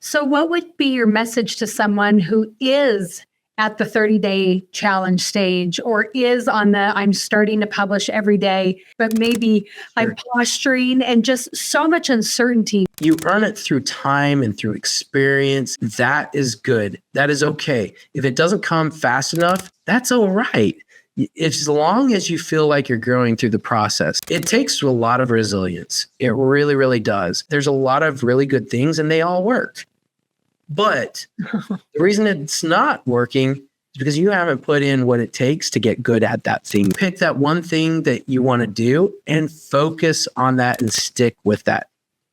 So what would be your message to someone who is at the 30-day challenge stage or is on the I'm starting to publish every day, but maybe I'm posturing and just so much uncertainty? You earn it through time and through experience. That is good. That is okay. If it doesn't come fast enough, that's all right. As long as you feel like you're growing through the process. It takes a lot of resilience. It really, really does. There's a lot of really good things and they all work. But the reason it's not working is because you haven't put in what it takes to get good at that thing. Pick that one thing that you want to do and focus on that and stick with that.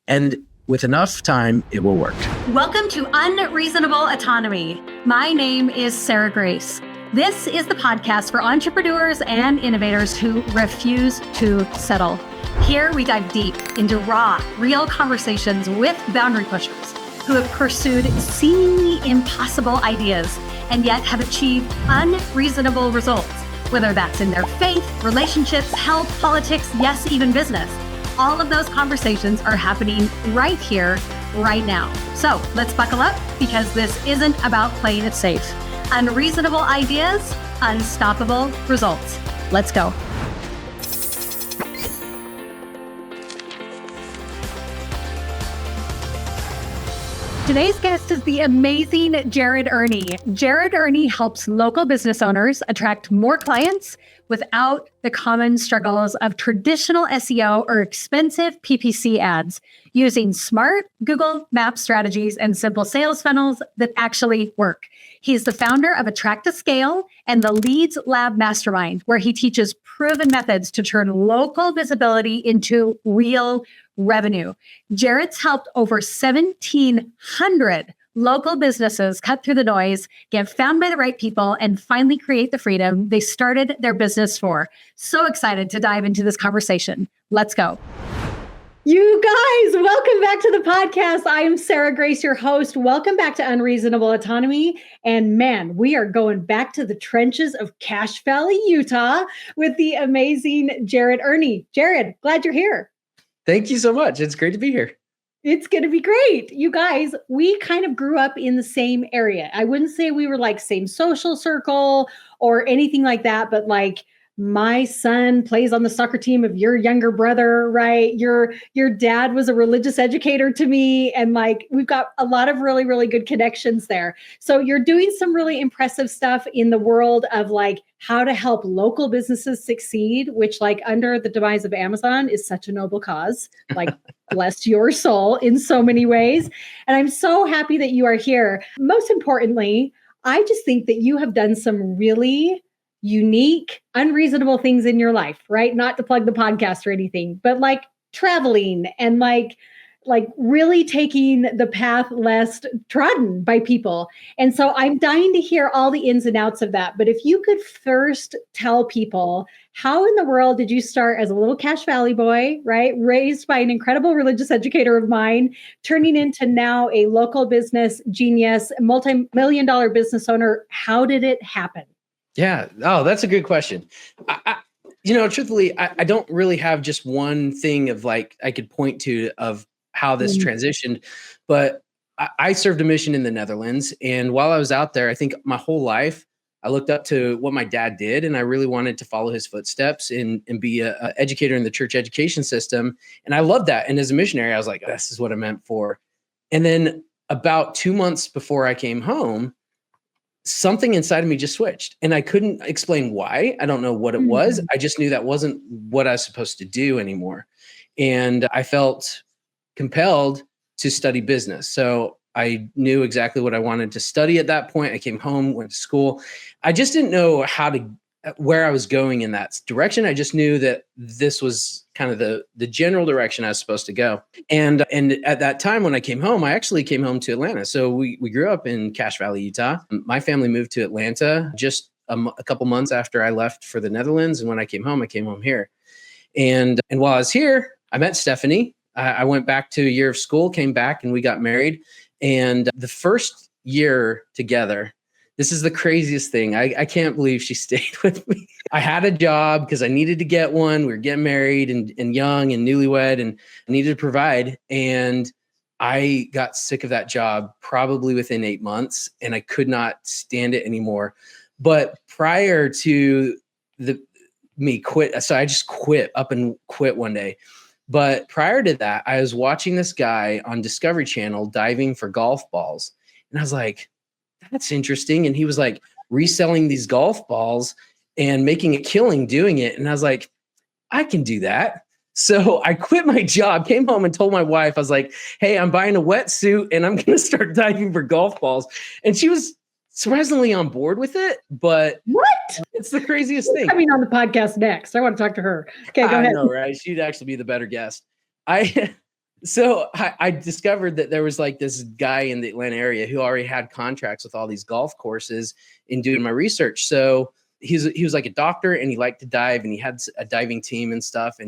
And with enough time, it will work. Welcome to Unreasonable Autonomy. My name is Sarah Grace. This is the podcast for entrepreneurs and innovators who refuse to settle. Here we dive deep into raw, real conversations with boundary pushers who have pursued seemingly impossible ideas and yet have achieved unreasonable results, whether that's in their faith, relationships, health, politics, yes, even business. All of those conversations are happening right here, right now. So let's buckle up because this isn't about playing it safe. Unreasonable ideas, unstoppable results. Let's go. Today's guest is the amazing Jared Erni. Jared Erni helps local business owners attract more clients without the common struggles of traditional SEO or expensive PPC ads, using smart Google Maps strategies and simple sales funnels that actually work. He's the founder of Attract to Scale and the Leads Lab Mastermind, where he teaches proven methods to turn local visibility into real revenue. Jared's helped over 1,700 local businesses cut through the noise, get found by the right people, and finally create the freedom they started their business for. So excited to dive into this conversation. Let's go. You guys, welcome back to the podcast. I am Sarah Grace, your host. Welcome back to Unreasonable Autonomy. And man, we are going back to the trenches of Cache Valley, Utah with the amazing Jared Erni. Jared, glad you're here. Thank you so much. It's great to be here. It's going to be great. You guys, we kind of grew up in the same area. I wouldn't say we were like same social circle or anything like that, but like my son plays on the soccer team of your younger brother, right? Your dad was a religious educator to me. And like, we've got a lot of really, really good connections there. So you're doing some really impressive stuff in the world of like how to help local businesses succeed, which like under the demise of Amazon is such a noble cause. Like, bless your soul in so many ways. And I'm so happy that you are here. Most importantly, I just think that you have done some really unique, unreasonable things in your life, right? Not to plug the podcast or anything, but like traveling and like really taking the path less trodden by people. And so I'm dying to hear all the ins and outs of that. But if you could first tell people, how in the world did you start as a little Cache Valley boy, right? Raised by an incredible religious educator of mine, turning into now a local business genius, multi-million-dollar business owner. How did it happen? Yeah. Oh, that's a good question. Truthfully, I don't really have just one thing of like I could point to of how this transitioned, but I served a mission in the Netherlands. And while I was out there, I think my whole life, I looked up to what my dad did, and I really wanted to follow his footsteps and be an educator in the church education system. And I loved that. And as a missionary, I was like, this is what I'm meant for. And then about 2 months before I came home, something inside of me just switched, and I couldn't explain why. I don't know what it was. I just knew that wasn't what I was supposed to do anymore. And I felt compelled to study business. So I knew exactly what I wanted to study at that point. I came home, went to school. I just didn't know where I was going in that direction. I just knew that this was kind of the general direction I was supposed to go. And at that time when I came home, I actually came home to Atlanta. So we grew up in Cache Valley, Utah. My family moved to Atlanta just a couple months after I left for the Netherlands. And when I came home here. And while I was here, I met Stephanie. I went back to a year of school, came back, and we got married. And the first year together, this is the craziest thing. I can't believe she stayed with me. I had a job because I needed to get one. We were getting married and young and newlywed, and I needed to provide. And I got sick of that job probably within 8 months, and I could not stand it anymore. But prior to me quit, so I just quit one day. But prior to that, I was watching this guy on Discovery Channel diving for golf balls. And I was like, that's interesting. And he was like reselling these golf balls and making a killing doing it. And I was like, I can do that. So I quit my job, came home and told my wife, I was like, hey, I'm buying a wetsuit and I'm going to start diving for golf balls. And she was surprisingly on board with it, but what? It's the craziest thing. Coming on the podcast next. I want to talk to her. Okay, go ahead. I know, right? She'd actually be the better guest. So I discovered that there was like this guy in the Atlanta area who already had contracts with all these golf courses in doing my research. So he was like a doctor and he liked to dive and he had a diving team and stuff.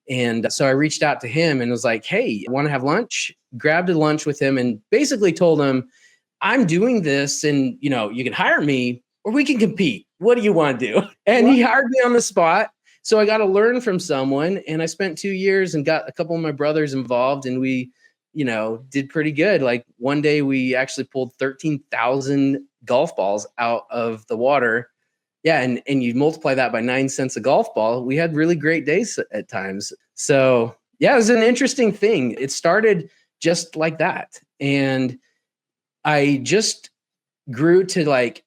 And so I reached out to him and was like, hey, want to have lunch? Grabbed a lunch with him and basically told him, I'm doing this and, you know, you can hire me or we can compete. What do you want to do? And he hired me on the spot. So I got to learn from someone, and I spent 2 years and got a couple of my brothers involved, and we, you know, did pretty good. Like one day we actually pulled 13,000 golf balls out of the water. Yeah. And you multiply that by 9 cents a golf ball. We had really great days at times. So yeah, it was an interesting thing. It started just like that. And I just grew to like,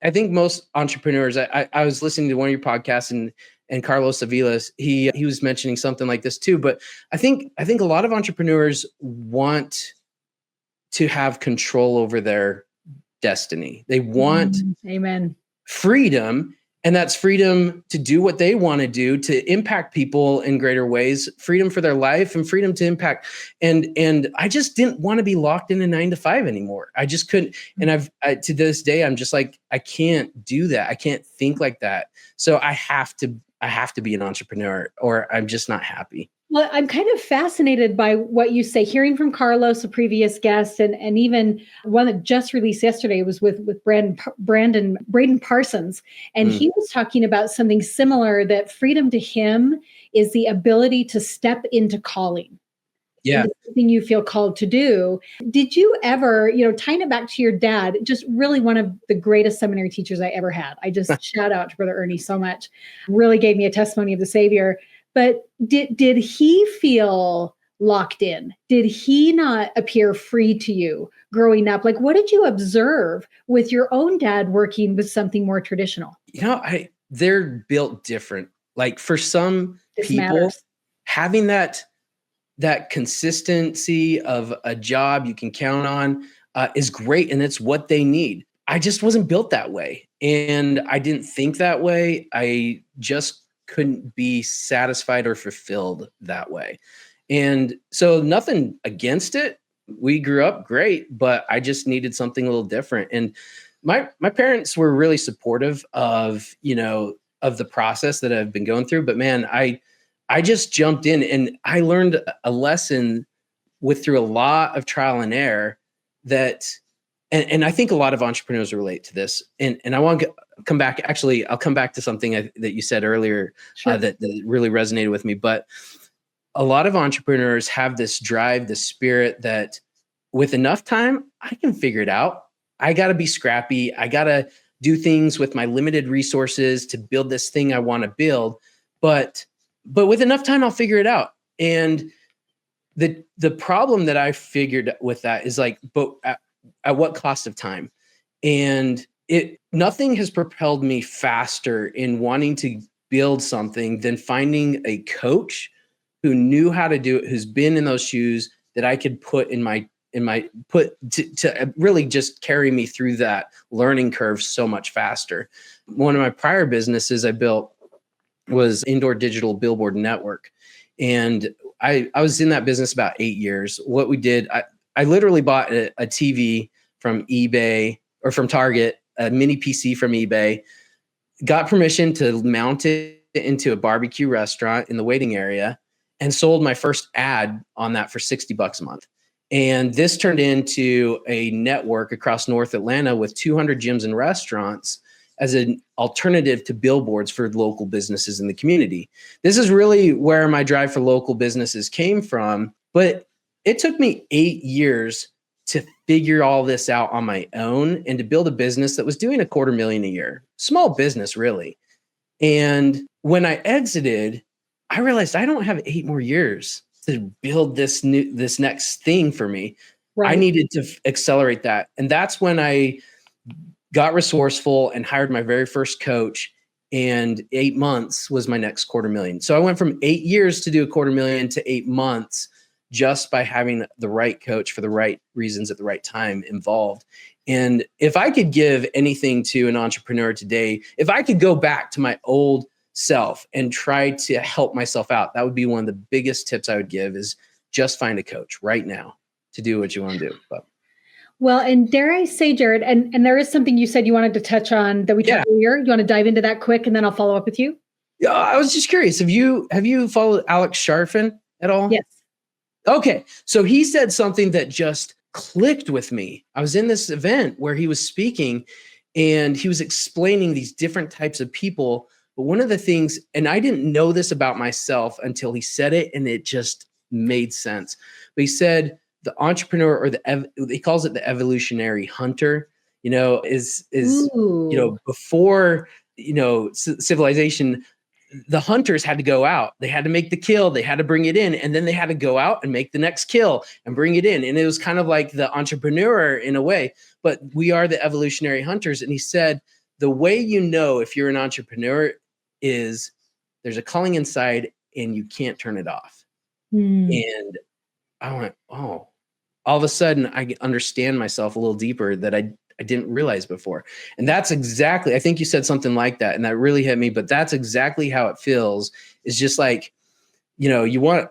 I think most entrepreneurs, I was listening to one of your podcasts and Carlos Avila's, he was mentioning something like this too. But I think a lot of entrepreneurs want to have control over their destiny. They want Amen. freedom, and that's freedom to do what they want to do, to impact people in greater ways, freedom for their life and freedom to impact. And I just didn't want to be locked in a 9 to 5 anymore. I just couldn't. And to this day, I'm just like, I can't do that. I can't think like that. So I have to be an entrepreneur or I'm just not happy. Well, I'm kind of fascinated by what you say, hearing from Carlos, a previous guest, and even one that just released yesterday was with Braden Parsons. And he was talking about something similar, that freedom to him is the ability to step into calling. Yeah. Something you feel called to do. Did you ever, tying it back to your dad, just really one of the greatest seminary teachers I ever had. I just shout out to Brother Erni so much. Really gave me a testimony of the Savior. But did he feel locked in? Did he not appear free to you growing up? Like, what did you observe with your own dad working with something more traditional? They're built different. Like for some people, having that consistency of a job you can count on is great, and it's what they need. I just wasn't built that way, and I didn't think that way. I just couldn't be satisfied or fulfilled that way. And so nothing against it. We grew up great, but I just needed something a little different. And my parents were really supportive of the process that I've been going through. But man, I just jumped in and I learned a lesson through a lot of trial and error that, and I think a lot of entrepreneurs relate to this. And I want to come back. Actually, I'll come back to something that you said earlier. Sure. That really resonated with me. But a lot of entrepreneurs have this drive, this spirit that with enough time, I can figure it out. I got to be scrappy. I got to do things with my limited resources to build this thing I want to build. But with enough time, I'll figure it out. And the problem that I figured with that is like, but at what cost of time? And nothing has propelled me faster in wanting to build something than finding a coach who knew how to do it, who's been in those shoes that I could put to really just carry me through that learning curve so much faster. One of my prior businesses I built was indoor digital billboard network. And I was in that business about 8 years. What we did, I literally bought a TV from eBay or from Target, a mini PC from eBay, got permission to mount it into a barbecue restaurant in the waiting area, and sold my first ad on that for $60 a month. And this turned into a network across North Atlanta with 200 gyms and restaurants as an alternative to billboards for local businesses in the community. This is really where my drive for local businesses came from. But it took me 8 years to figure all this out on my own and to build a business that was doing $250,000 a year. Small business, really. And when I exited, I realized I don't have 8 more years to build this next thing for me. Right. I needed to accelerate that. And that's when I got resourceful and hired my very first coach. And 8 months was my next $250,000. So I went from 8 years to do $250,000 to 8 months just by having the right coach for the right reasons at the right time involved. And if I could give anything to an entrepreneur today, if I could go back to my old self and try to help myself out, that would be one of the biggest tips I would give, is just find a coach right now to do what you want to do. But well, and dare I say, Jared, and there is something you said you wanted to touch on that we talked earlier. You want to dive into that quick, and then I'll follow up with you? Yeah, I was just curious. Have you followed Alex Sharfin at all? Yes. Okay. So he said something that just clicked with me. I was in this event where he was speaking and he was explaining these different types of people. But one of the things, and I didn't know this about myself until he said it, and it just made sense. But he said the entrepreneur, or he calls it the evolutionary hunter, is before, civilization, the hunters had to go out. They had to make the kill. They had to bring it in. And then they had to go out and make the next kill and bring it in. And it was kind of like the entrepreneur in a way, but we are the evolutionary hunters. And he said, the way you know if you're an entrepreneur is there's a calling inside and you can't turn it off. And I went, oh, all of a sudden I understand myself a little deeper that I didn't realize before. And that's exactly, I think you said something like that, and that really hit me, but that's exactly how it feels. It's just like, you want,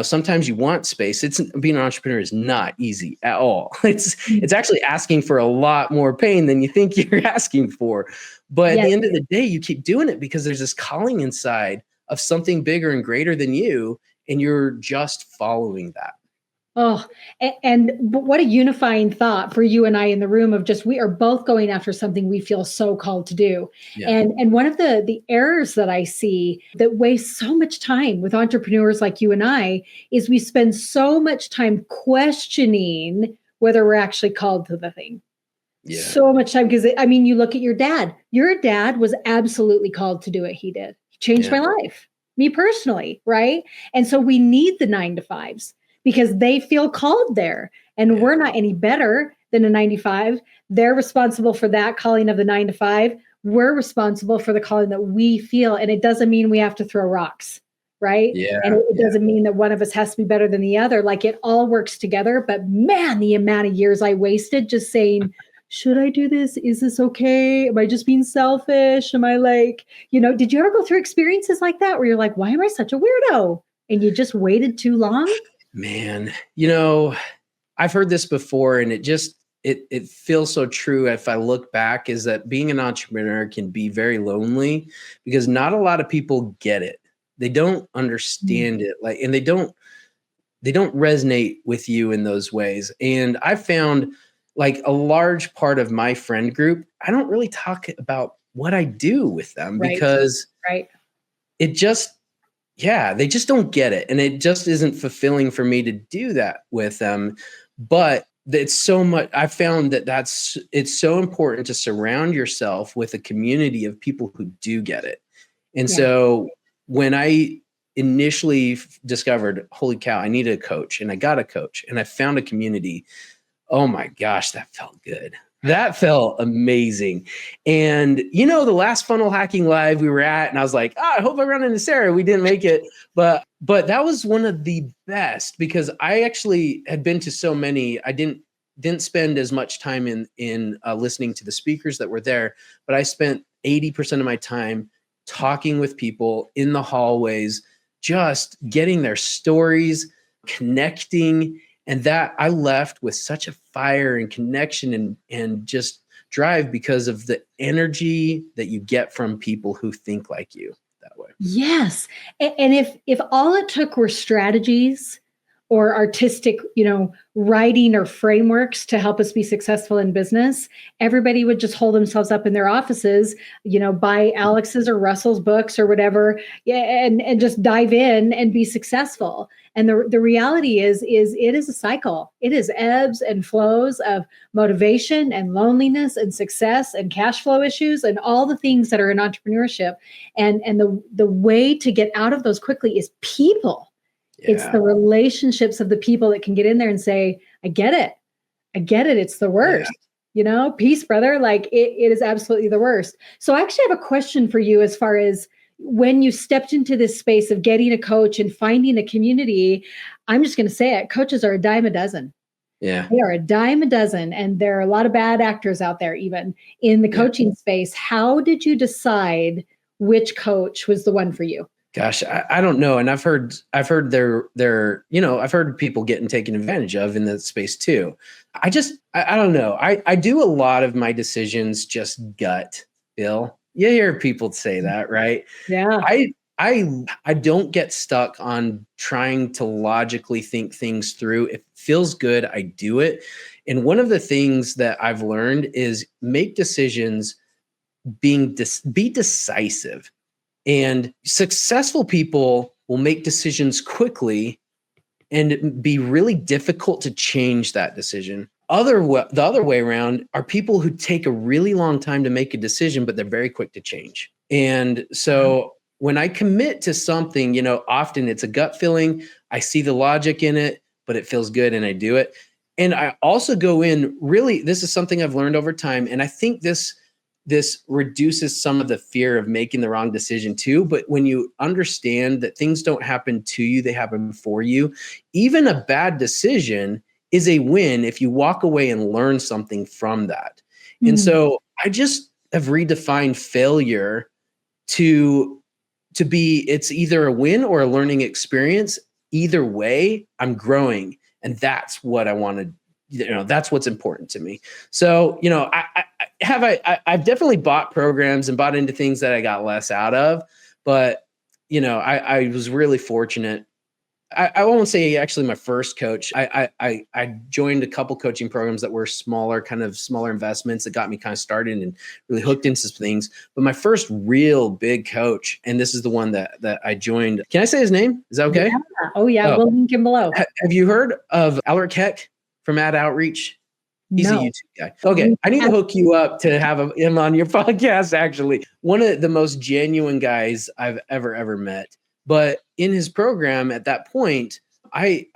sometimes you want space. Being an entrepreneur is not easy at all. It's actually asking for a lot more pain than you think you're asking for. But at the end of the day, you keep doing it because there's this calling inside of something bigger and greater than you, and you're just following that. Oh, and what a unifying thought for you and I in the room of just, we are both going after something we feel so called to do. Yeah. And one of the errors that I see that wastes so much time with entrepreneurs like you and I is we spend so much time questioning whether we're actually called to the thing. Yeah. So much time, because you look at your dad. Your dad was absolutely called to do what he did. He changed my life, me personally, right? And so we need the 9-to-5s. Because they feel called there, and we're not any better than a 9-to-5. They're responsible for that calling of the 9-to-5. We're responsible for the calling that we feel. And it doesn't mean we have to throw rocks, right? Yeah. And it doesn't mean that one of us has to be better than the other. Like, it all works together. But man, the amount of years I wasted just saying, should I do this? Is this okay? Am I just being selfish? Am I did you ever go through experiences like that where you're like, why am I such a weirdo? And you just waited too long? Man, I've heard this before, and it feels so true. If I look back, is that being an entrepreneur can be very lonely because not a lot of people get it. They don't understand it, and they don't resonate with you in those ways. And I found, like, a large part of my friend group, I don't really talk about what I do with them because it just, they just don't get it. And it just isn't fulfilling for me to do that with them. But it's so much, I found it's so important to surround yourself with a community of people who do get it. And so when I initially discovered, holy cow, I needed a coach, and I got a coach, and I found a community, oh my gosh, that felt good. That felt amazing. And, the last Funnel Hacking Live we were at, and I was like, I hope I run into Sarah. We didn't make it. But that was one of the best, because I actually had been to so many. I didn't spend as much time in listening to the speakers that were there, but I spent 80% of my time talking with people in the hallways, just getting their stories, connecting. And that I left with such a fire and connection and just drive because of the energy that you get from people who think like you that way. Yes. And if all it took were strategies or artistic, writing or frameworks to help us be successful in business, everybody would just hold themselves up in their offices, buy Alex's or Russell's books or whatever, and just dive in and be successful. And the reality is it is a cycle. It is ebbs and flows of motivation and loneliness and success and cash flow issues and all the things that are in entrepreneurship. And the way to get out of those quickly is people. Yeah. It's the relationships of the people that can get in there and say, I get it. It's the worst. Yeah. Peace, brother. Like it is absolutely the worst. So I actually have a question for you as far as when you stepped into this space of getting a coach and finding a community. I'm just going to say it. Coaches are a dime a dozen. Yeah. They are a dime a dozen. And there are a lot of bad actors out there, even in the coaching space. How did you decide which coach was the one for you? Gosh, I don't know. And I've heard I've heard people getting taken advantage of in that space too. I don't know. I do a lot of my decisions just gut, Bill. You hear people say that, right? Yeah. I don't get stuck on trying to logically think things through. If it feels good, I do it. And one of the things that I've learned is make decisions, be decisive. And successful people will make decisions quickly and be really difficult to change that decision. The other way around are people who take a really long time to make a decision, but they're very quick to change. And so when I commit to something, often it's a gut feeling. I see the logic in it, but it feels good and I do it. And I also go in really, this is something I've learned over time. And I think this reduces some of the fear of making the wrong decision too. But when you understand that things don't happen to you, they happen for you, even a bad decision is a win if you walk away and learn something from that. Mm-hmm. And so I just have redefined failure to be, it's either a win or a learning experience. Either way, I'm growing. And that's what I want to, that's what's important to me. So, I've definitely bought programs and bought into things that I got less out of, but, I was really fortunate. I won't say actually my first coach. I joined a couple coaching programs that were smaller investments that got me kind of started and really hooked into some things. But my first real big coach, and this is the one that I joined. Can I say his name? Is that okay? Yeah. Oh yeah. We'll link him below. Have you heard of Alaric Heck from Ad Outreach? He's a YouTube guy. Okay. I need to hook you up to have him on your podcast, actually. One of the most genuine guys I've ever met. But in his program at that point, I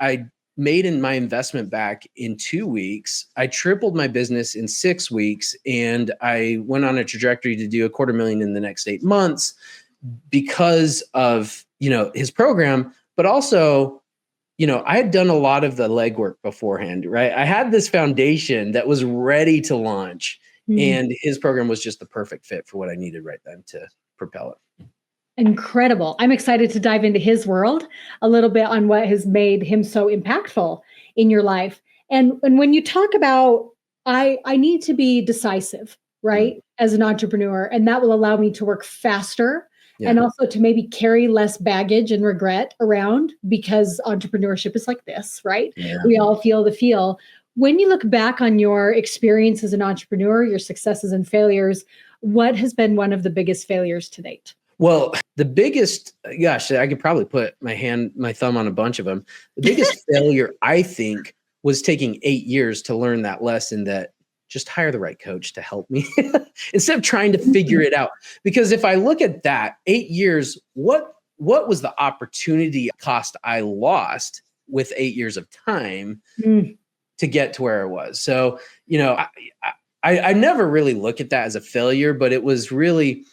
made my investment back in 2 weeks. I tripled my business in 6 weeks. And I went on a trajectory to do $250,000 in the next 8 months because of, his program, but also, I had done a lot of the legwork beforehand, right? I had this foundation that was ready to launch, and his program was just the perfect fit for what I needed right then to propel it. Incredible. I'm excited to dive into his world a little bit on what has made him so impactful in your life. And when you talk about, I need to be decisive, right? As an entrepreneur, and that will allow me to work faster. Yeah. And also to maybe carry less baggage and regret around, because entrepreneurship is like this, right? Yeah. We all feel the feel. When you look back on your experience as an entrepreneur, your successes and failures, what has been one of the biggest failures to date? Well, the biggest, gosh, I could probably put my thumb on a bunch of them. The biggest failure, I think, was taking 8 years to learn that lesson that just hire the right coach to help me instead of trying to figure it out. Because if I look at that 8 years, what was the opportunity cost I lost with 8 years of time to get to where I was? So, I never really look at that as a failure, but it was really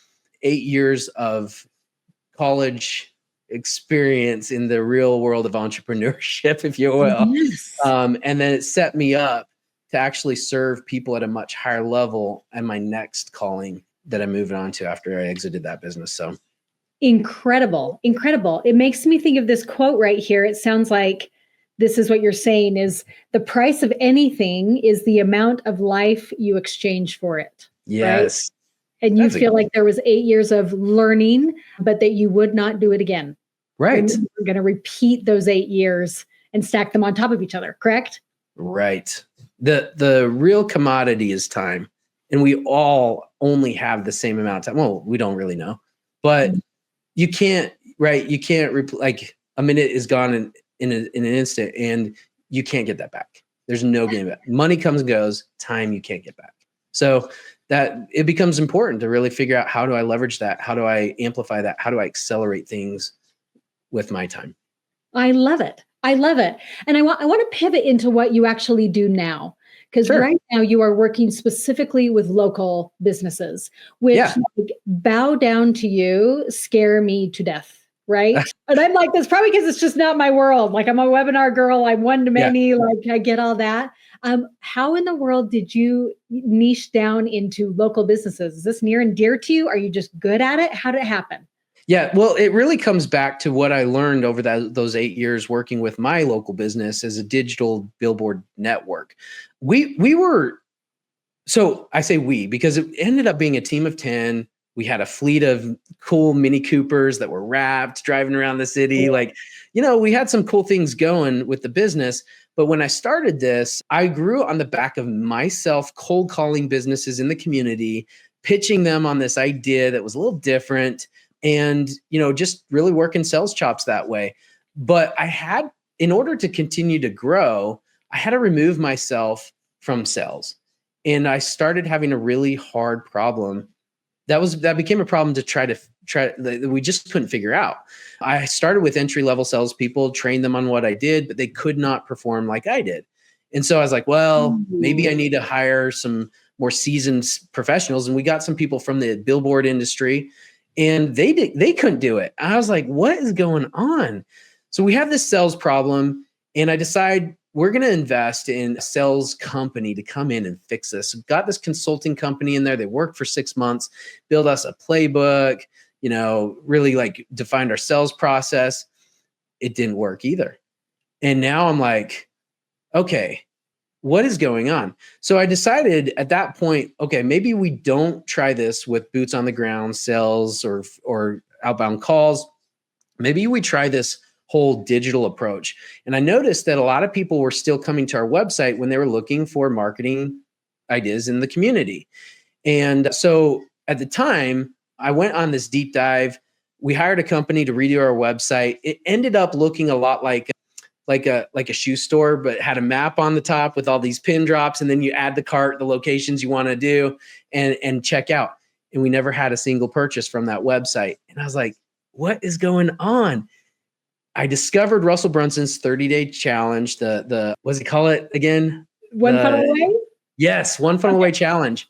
8 years of college experience in the real world of entrepreneurship, if you will. Yes. And then it set me up to actually serve people at a much higher level and my next calling that I moved on to after I exited that business. So incredible. It makes me think of this quote right here. It sounds like this is what you're saying is the price of anything is the amount of life you exchange for it. Yes. Right? And you feel like there was 8 years of learning, but that you would not do it again. Right. You're going to repeat those 8 years and stack them on top of each other, correct? Right. The real commodity is time. And we all only have the same amount of time. Well, we don't really know, but you can't, right? You can't like a minute is gone in an instant, and you can't get that back. There's no game back. Money comes and goes, time you can't get back. So that it becomes important to really figure out, how do I leverage that? How do I amplify that? How do I accelerate things with my time? I love it. I love it. And I want to pivot into what you actually do now. Because right now you are working specifically with local businesses, which like, bow down to you, scare me to death. Right. And I'm like, that's probably because it's just not my world. Like, I'm a webinar girl. I'm one to many. Like, I get all that. How in the world did you niche down into local businesses? Is this near and dear to you? Are you just good at it? How did it happen? Yeah, well, it really comes back to what I learned over those 8 years working with my local business as a digital billboard network. We were, so I say we, because it ended up being a team of 10. We had a fleet of cool Mini Coopers that were wrapped, driving around the city. Like, we had some cool things going with the business. But when I started this, I grew on the back of myself cold calling businesses in the community, pitching them on this idea that was a little different. And, just really working sales chops that way. But in order to continue to grow, I had to remove myself from sales. And I started having a really hard problem. That became a problem to try that we just couldn't figure out. I started with entry-level salespeople, trained them on what I did, but they could not perform like I did. And so I was like, well, maybe I need to hire some more seasoned professionals. And we got some people from the billboard industry, and they couldn't do it. I was like, what is going on? So we have this sales problem, and I decide we're going to invest in a sales company to come in and fix this. We've got this consulting company in there. They worked for 6 months, build us a playbook, really like defined our sales process. It didn't work either. And now I'm like, okay, what is going on? So I decided at that point, okay, maybe we don't try this with boots on the ground sales or outbound calls. Maybe we try this whole digital approach. And I noticed that a lot of people were still coming to our website when they were looking for marketing ideas in the community. And so at the time, I went on this deep dive. We hired a company to redo our website. It ended up looking a lot like a shoe store, but had a map on the top with all these pin drops. And then you add the cart, the locations you want to do, and check out. And we never had a single purchase from that website. And I was like, what is going on? I discovered Russell Brunson's 30-day challenge. The what does he call it again? One funnel away? Yes, one funnel away challenge.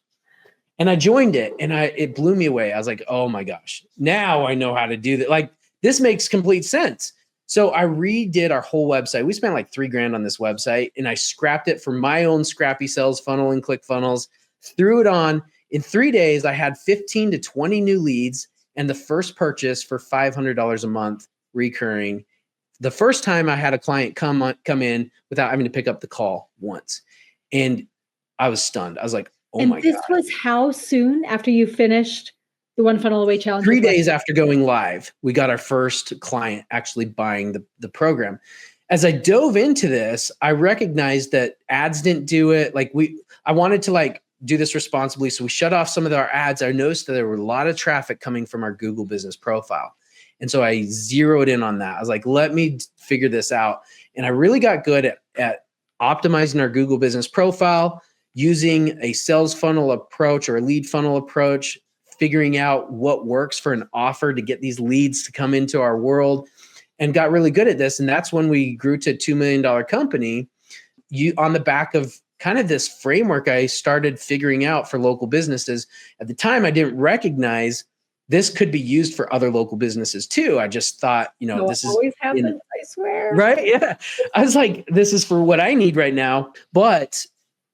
And I joined it, and it blew me away. I was like, oh my gosh, now I know how to do that. Like, this makes complete sense. So I redid our whole website. We spent like $3,000 on this website, and I scrapped it for my own scrappy sales funnel and ClickFunnels, threw it on. In 3 days, I had 15 to 20 new leads and the first purchase for $500 a month recurring. The first time I had a client come in without having to pick up the call once. And I was stunned. I was like, oh my God. And this was how soon after you finished the One Funnel Away challenge? 3 days after going live, we got our first client actually buying the program. As I dove into this, I recognized that ads didn't do it. I wanted to do this responsibly. So we shut off some of our ads. I noticed that there were a lot of traffic coming from our Google business profile. And so I zeroed in on that. I was like, let me figure this out. And I really got good at optimizing our Google business profile, using a sales funnel approach or a lead funnel approach, figuring out what works for an offer to get these leads to come into our world, and got really good at this. And that's when we grew to a $2 million company. On the back of kind of this framework I started figuring out for local businesses. At the time, I didn't recognize this could be used for other local businesses too. I just thought, this is always happens, I swear. Right? Yeah. I was like, this is for what I need right now. But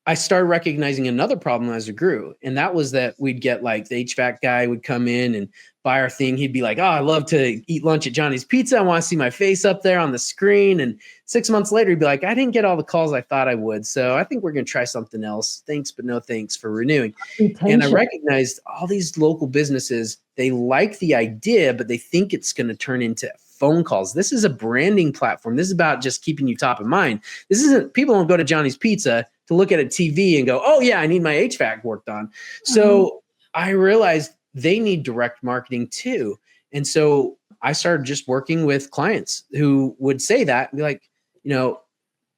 I started recognizing another problem as it grew. And that was that we'd get like the HVAC guy would come in and buy our thing. He'd be like, oh, I love to eat lunch at Johnny's Pizza. I want to see my face up there on the screen. And 6 months later, he'd be like, I didn't get all the calls I thought I would. So I think we're going to try something else. Thanks, but no thanks for renewing. And I recognized all these local businesses, they like the idea, but they think it's going to turn into phone calls. This is a branding platform. This is about just keeping you top of mind. This isn't, people don't go to Johnny's Pizza to look at a TV and go, oh yeah, I need my HVAC worked on. So I realized they need direct marketing too. And so I started just working with clients who would say that and be like,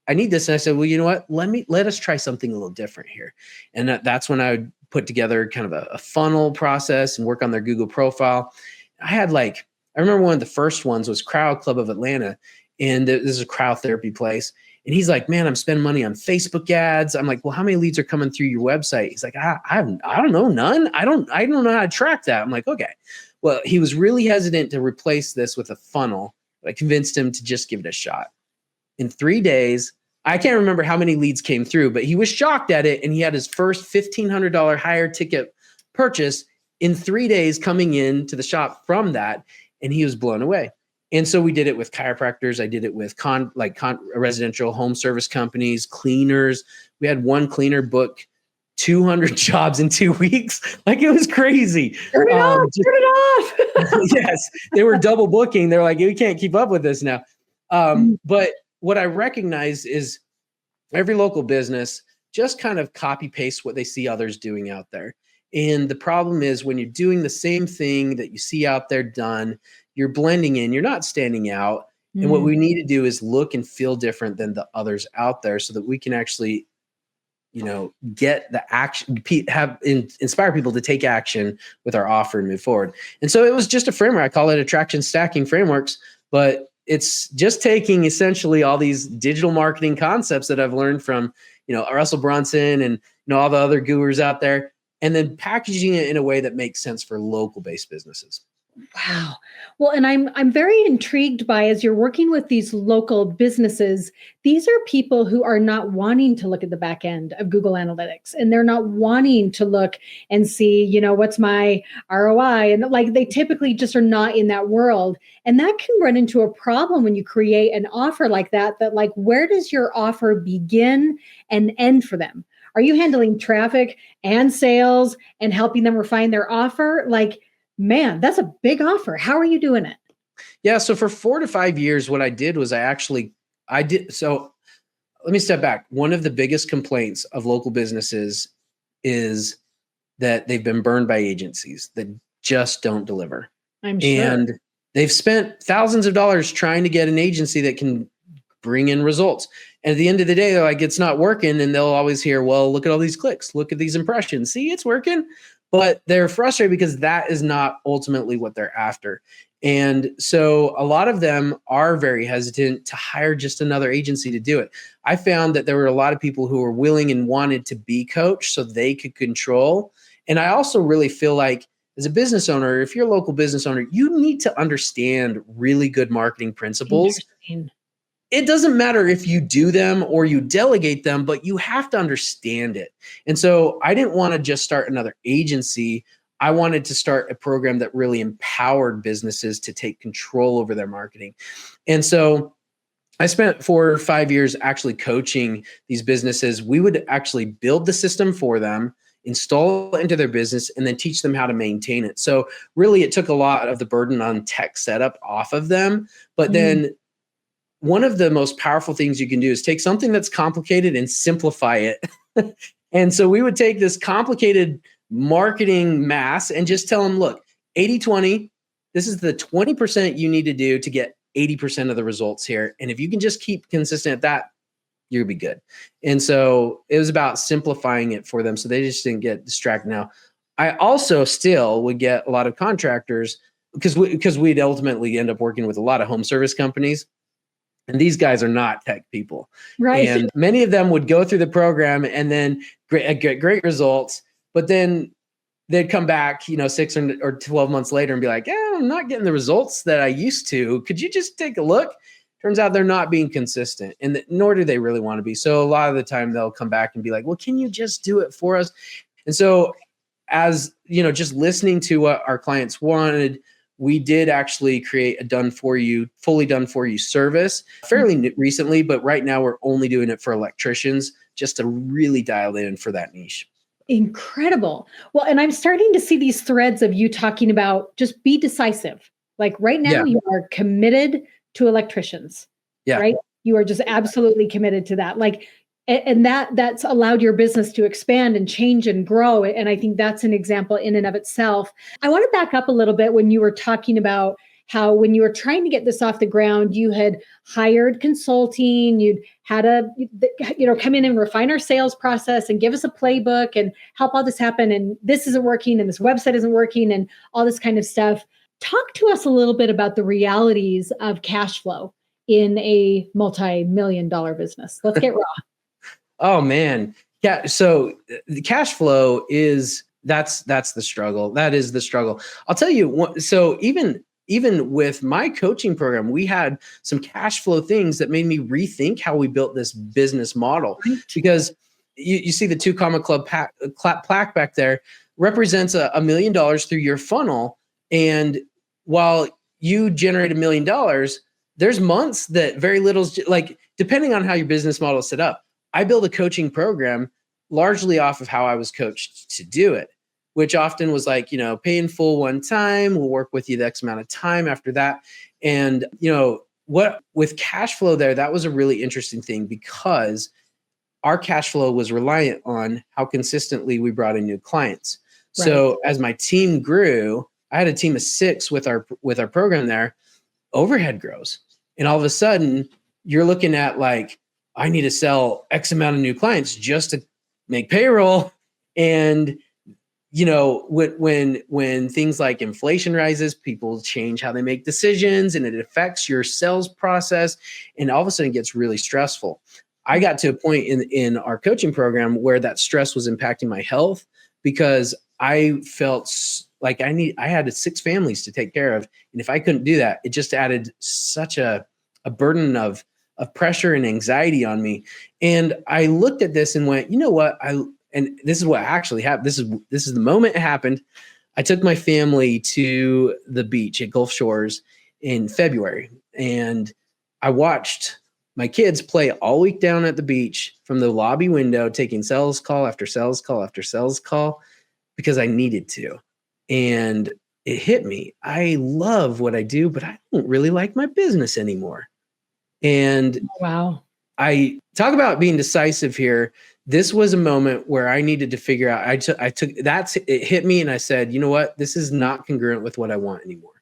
I need this. And I said, well, you know what? Let us try something a little different here. And that's when I would put together kind of a funnel process and work on their Google profile. I remember one of the first ones was Crowd Club of Atlanta. And this is a crowd therapy place. And he's like, man, I'm spending money on Facebook ads. I'm like, well, how many leads are coming through your website? He's like, I don't know, none. I don't know how to track that. I'm like, okay. Well, he was really hesitant to replace this with a funnel. But I convinced him to just give it a shot. In 3 days, I can't remember how many leads came through, but he was shocked at it. And he had his first $1,500 higher ticket purchase in 3 days coming in to the shop from that. And he was blown away. And so we did it with chiropractors. I did it with residential home service companies, cleaners. We had one cleaner book 200 jobs in 2 weeks. Like, it was crazy. Turn it off. Yes, they were double booking. They're like, we can't keep up with this now. But what I recognize is every local business just kind of copy paste what they see others doing out there. And the problem is when you're doing the same thing that you see out there done, you're blending in, you're not standing out. And what we need to do is look and feel different than the others out there so that we can actually, get the action, inspire people to take action with our offer and move forward. And so it was just a framework. I call it attraction stacking frameworks, but it's just taking essentially all these digital marketing concepts that I've learned from, Russell Brunson and, all the other gurus out there, and then packaging it in a way that makes sense for local based businesses. Wow. Well, and I'm very intrigued by, as you're working with these local businesses, these are people who are not wanting to look at the back end of Google Analytics, and they're not wanting to look and see, what's my ROI, and like they typically just are not in that world. And that can run into a problem when you create an offer like that, like, where does your offer begin and end for them? Are you handling traffic and sales and helping them refine their offer? Like, man, that's a big offer. How are you doing it? Yeah. So for 4 to 5 years, what I did was so let me step back. One of the biggest complaints of local businesses is that they've been burned by agencies that just don't deliver. I'm sure. And they've spent thousands of dollars trying to get an agency that can bring in results. And at the end of the day, they're like, it's not working. And they'll always hear, well, look at all these clicks. Look at these impressions. See, it's working. But they're frustrated because that is not ultimately what they're after. And so a lot of them are very hesitant to hire just another agency to do it. I found that there were a lot of people who were willing and wanted to be coached so they could control. And I also really feel like as a business owner, if you're a local business owner, you need to understand really good marketing principles. It doesn't matter if you do them or you delegate them, but you have to understand it. And so I didn't want to just start another agency. I wanted to start a program that really empowered businesses to take control over their marketing. And so I spent 4 or 5 years actually coaching these businesses. We would actually build the system for them, install it into their business, and then teach them how to maintain it. So really, it took a lot of the burden on tech setup off of them. But then one of the most powerful things you can do is take something that's complicated and simplify it. And so we would take this complicated marketing mass and just tell them, look, 80-20, this is the 20% you need to do to get 80% of the results here. And if you can just keep consistent at that, you'll be good. And so it was about simplifying it for them so they just didn't get distracted. Now, I also still would get a lot of contractors because we'd ultimately end up working with a lot of home service companies. And these guys are not tech people. Right. And many of them would go through the program and then get great results, but then they'd come back, 6 or 12 months later and be like, I'm not getting the results that I used to. Could you just take a look? Turns out they're not being consistent, and nor do they really want to be. So a lot of the time they'll come back and be like, well, can you just do it for us? And so as, just listening to what our clients wanted, we did actually create a fully done for you service fairly recently, but right now we're only doing it for electricians just to really dial in for that niche. Incredible. Well, and I'm starting to see these threads of you talking about just be decisive. Like right now, Yeah. you are committed to electricians, Yeah. right? You are just absolutely committed to that. Like, and that's allowed your business to expand and change and grow. And I think that's an example in and of itself. I want to back up a little bit when you were talking about how when you were trying to get this off the ground, you had hired consulting, you'd had come in and refine our sales process and give us a playbook and help all this happen. And this isn't working and this website isn't working and all this kind of stuff. Talk to us a little bit about the realities of cash flow in a multi-million-dollar business. Let's get raw. Oh man. Yeah. So the cash flow that's the struggle. That is the struggle. I'll tell you what, so even with my coaching program, we had some cash flow things that made me rethink how we built this business model. Right. Because you see the 2 Comma Club plaque back there represents $1 million through your funnel. And while you generate $1 million, there's months that very little, like depending on how your business model is set up. I build a coaching program largely off of how I was coached to do it, which often was like, pay in full one time. We'll work with you the X amount of time after that. And, what with cash flow there, that was a really interesting thing because our cash flow was reliant on how consistently we brought in new clients. Right. So as my team grew, I had a team of 6 with our program there. Overhead grows. And all of a sudden you're looking at like, I need to sell X amount of new clients just to make payroll. And, when things like inflation rises, people change how they make decisions and it affects your sales process. And all of a sudden it gets really stressful. I got to a point in our coaching program where that stress was impacting my health because I felt like I had 6 families to take care of. And if I couldn't do that, it just added such a burden of pressure and anxiety on me. And I looked at this and went, you know what? And this is what actually happened. This is the moment it happened. I took my family to the beach at Gulf Shores in February, and I watched my kids play all week down at the beach from the lobby window, taking sales call after sales call after sales call because I needed to. And it hit me. I love what I do, but I don't really like my business anymore. And wow, I talk about being decisive here. This was a moment where I needed to figure out, it hit me and I said, you know what? This is not congruent with what I want anymore.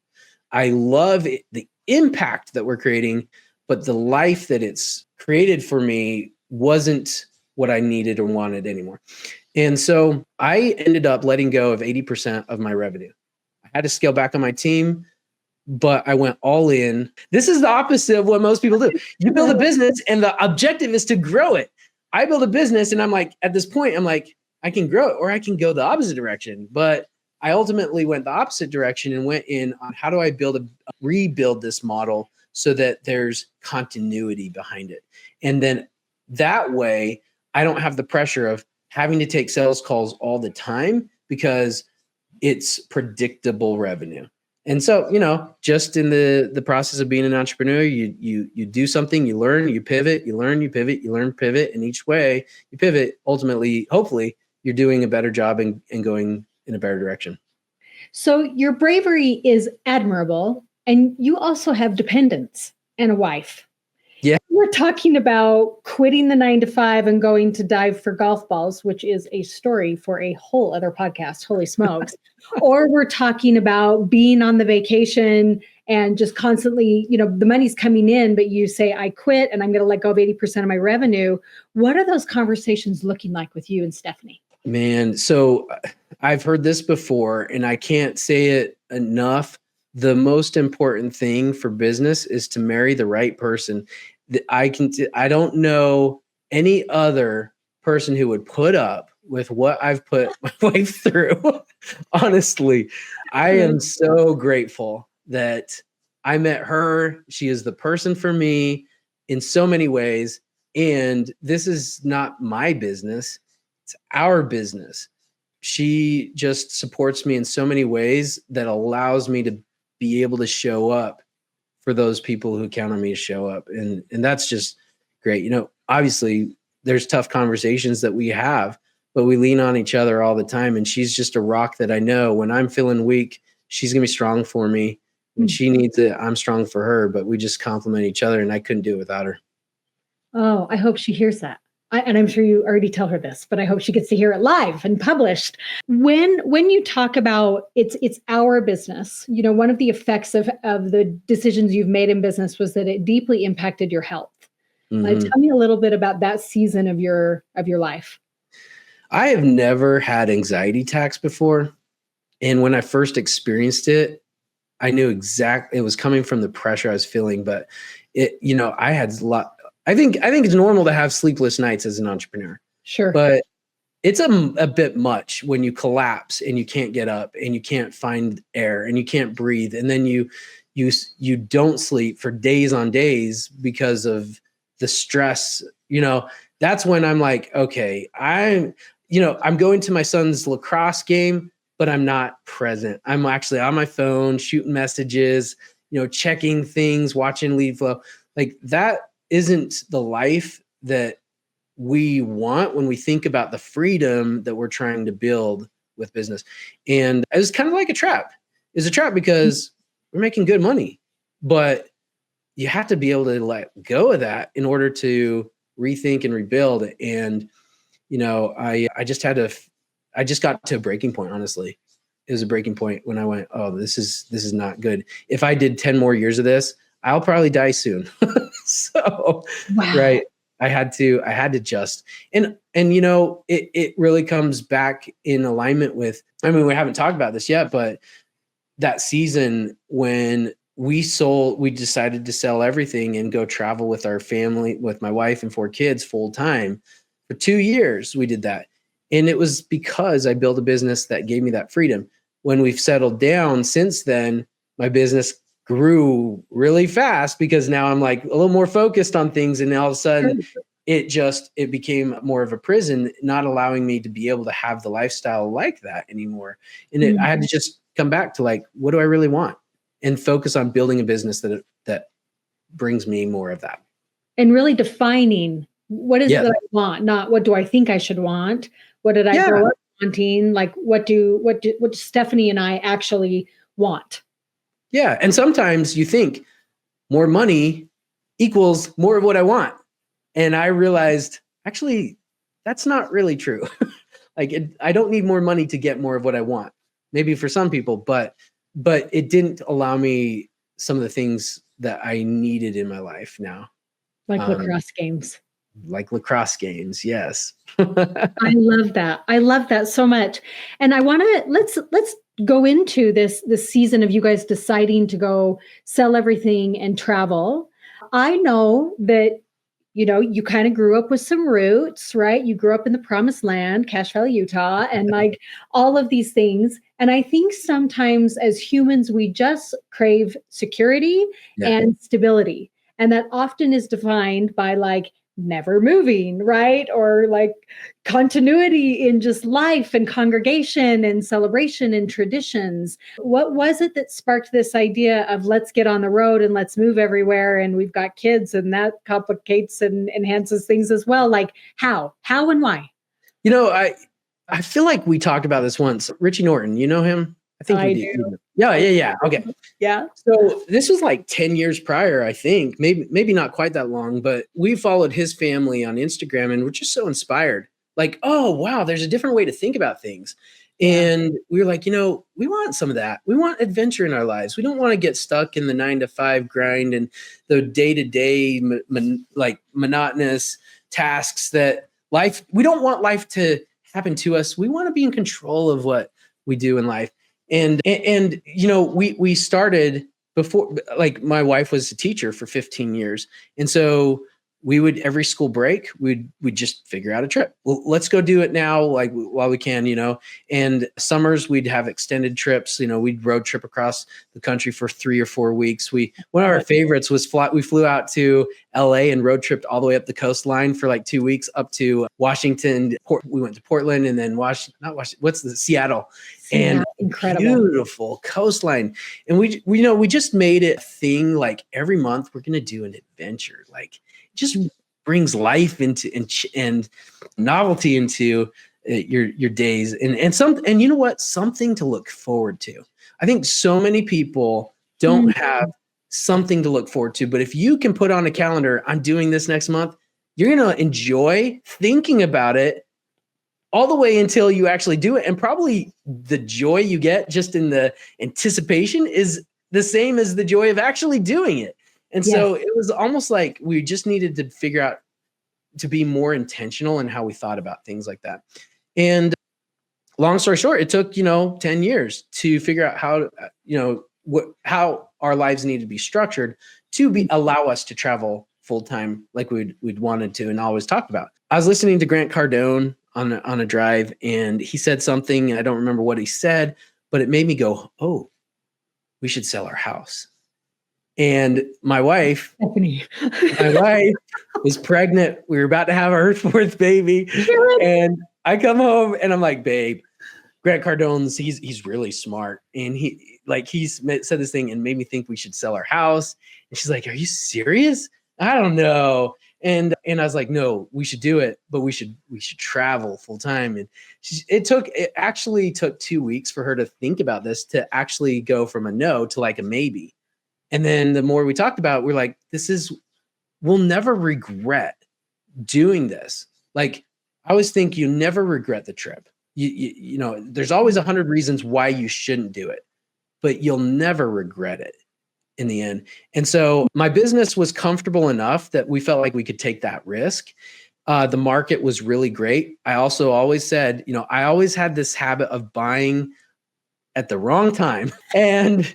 I love the impact that we're creating, but the life that it's created for me wasn't what I needed or wanted anymore. And so I ended up letting go of 80% of my revenue. I had to scale back on my team, but I went all in. This is the opposite of what most people do. You build a business and the objective is to grow it. I build a business and I'm like, at this point, I'm like, I can grow it or I can go the opposite direction. But I ultimately went the opposite direction and went in on how do I rebuild this model so that there's continuity behind it. And then that way, I don't have the pressure of having to take sales calls all the time because it's predictable revenue. And so, just in the process of being an entrepreneur, you do something, you learn, you pivot, you learn, you pivot, you learn, pivot. And each way you pivot, ultimately, hopefully you're doing a better job and going in a better direction. So your bravery is admirable. And you also have dependents and a wife. Yeah. We're talking about quitting the 9-to-5 and going to dive for golf balls, which is a story for a whole other podcast. Holy smokes. Or we're talking about being on the vacation and just constantly, the money's coming in, but you say, I quit and I'm going to let go of 80% of my revenue. What are those conversations looking like with you and Stephanie? Man, so I've heard this before and I can't say it enough. The most important thing for business is to marry the right person. I don't know any other person who would put up with what I've put my wife through. Honestly, I am so grateful that I met her. She is the person for me in so many ways. And this is not my business. It's our business. She just supports me in so many ways that allows me to be able to show up for those people who count on me to show up. And that's just great. Obviously there's tough conversations that we have, but we lean on each other all the time. And she's just a rock that I know when I'm feeling weak, she's going to be strong for me. When she needs it, I'm strong for her, but we just complement each other, and I couldn't do it without her. Oh, I hope she hears that. And I'm sure you already tell her this, but I hope she gets to hear it live and published. When you talk about it's our business, one of the effects of the decisions you've made in business was that it deeply impacted your health. Tell me a little bit about that season of your life. I have never had anxiety attacks before. And when I first experienced it, I knew exactly it was coming from the pressure I was feeling. But I had a lot. I think it's normal to have sleepless nights as an entrepreneur. Sure. But it's a bit much when you collapse and you can't get up and you can't find air and you can't breathe. And then you don't sleep for days on days because of the stress. That's when I'm like, okay, I'm going to my son's lacrosse game, but I'm not present. I'm actually on my phone, shooting messages, checking things, watching lead flow. Like that isn't the life that we want when we think about the freedom that we're trying to build with business. And it was kind of like a trap. It's a trap because we're making good money, but you have to be able to let go of that in order to rethink and rebuild. And, I just got to a breaking point, honestly. It was a breaking point when I went, oh, this is not good. If I did 10 more years of this, I'll probably die soon. So, wow. Right. I had to adjust. And it really comes back in alignment with, we haven't talked about this yet, but that season when we decided to sell everything and go travel with our family, with my wife and 4 kids full time for 2 years. We did that. And it was because I built a business that gave me that freedom. When we've settled down since then, my business grew really fast because now I'm like a little more focused on things. And all of a sudden it became more of a prison, not allowing me to be able to have the lifestyle like that anymore. And I had to just come back to like, what do I really want? And focus on building a business that brings me more of that. And really defining what is it that I want, not what do I think I should want? What did I grow up wanting? Like what do Stephanie and I actually want? Yeah. And sometimes you think more money equals more of what I want. And I realized actually that's not really true. I don't need more money to get more of what I want. Maybe for some people, but it didn't allow me some of the things that I needed in my life now. Like lacrosse games. Like lacrosse games, yes. I love that. I love that so much. And I want to let's go into this season of you guys deciding to go sell everything and travel. I know that you kind of grew up with some roots, right? You grew up in the promised land, Cache Valley, Utah, and like all of these things. And I think sometimes as humans, we just crave security and stability. And that often is defined by like never moving, right? Or like continuity in just life and congregation and celebration and traditions. What was it that sparked this idea of let's get on the road and let's move everywhere? And we've got kids and that complicates and enhances things as well. Like how and why? I feel like we talked about this once. Richie Norton, you know him? I think we do. Yeah. Okay. Yeah. So this was like 10 years prior, I think. Maybe not quite that long, but we followed his family on Instagram and we're just so inspired. Like, oh, wow, there's a different way to think about things. And we were like, we want some of that. We want adventure in our lives. We don't want to get stuck in the 9-to-5 grind and the day-to-day monotonous tasks that we don't want life to happen to us. We want to be in control of what we do in life. And we started before, like my wife was a teacher for 15 years. And so we would, every school break, we'd just figure out a trip. Well, let's go do it now, like while we can, and summers we'd have extended trips, we'd road trip across the country for 3 or 4 weeks. One of our favorites was we flew out to LA and road tripped all the way up the coastline for like 2 weeks up to Washington. We went to Portland and then Seattle. And incredible, beautiful coastline. And we just made it a thing. Like every month we're going to do an adventure. Like just brings life into and novelty into your days and you know what, something to look forward to. I think so many people don't have something to look forward to. But if you can put on a calendar, I'm doing this next month, you're going to enjoy thinking about it all the way until you actually do it. And probably the joy you get just in the anticipation is the same as the joy of actually doing it. And so it was almost like we just needed to figure out to be more intentional in how we thought about things like that. And long story short, it took, 10 years to figure out how, how our lives need to be structured to allow us to travel full time like we'd wanted to and always talked about. I was listening to Grant Cardone on a drive, and he said something, I don't remember what he said, but it made me go, oh, we should sell our house. And my wife was pregnant. We were about to have our fourth baby. And I come home and I'm like, babe, Grant Cardone's, he's really smart. And he's said this thing and made me think we should sell our house. And she's like, are you serious? I don't know. And I was like, no, we should do it, but we should travel full time. And it actually took 2 weeks for her to think about this, to actually go from a no to like a maybe. And then the more we talked about it, we're like, we'll never regret doing this. Like, I always think you never regret the trip. There's always 100 reasons why you shouldn't do it, but you'll never regret it in the end. And so my business was comfortable enough that we felt like we could take that risk. The market was really great. I also always said, I always had this habit of buying at the wrong time. And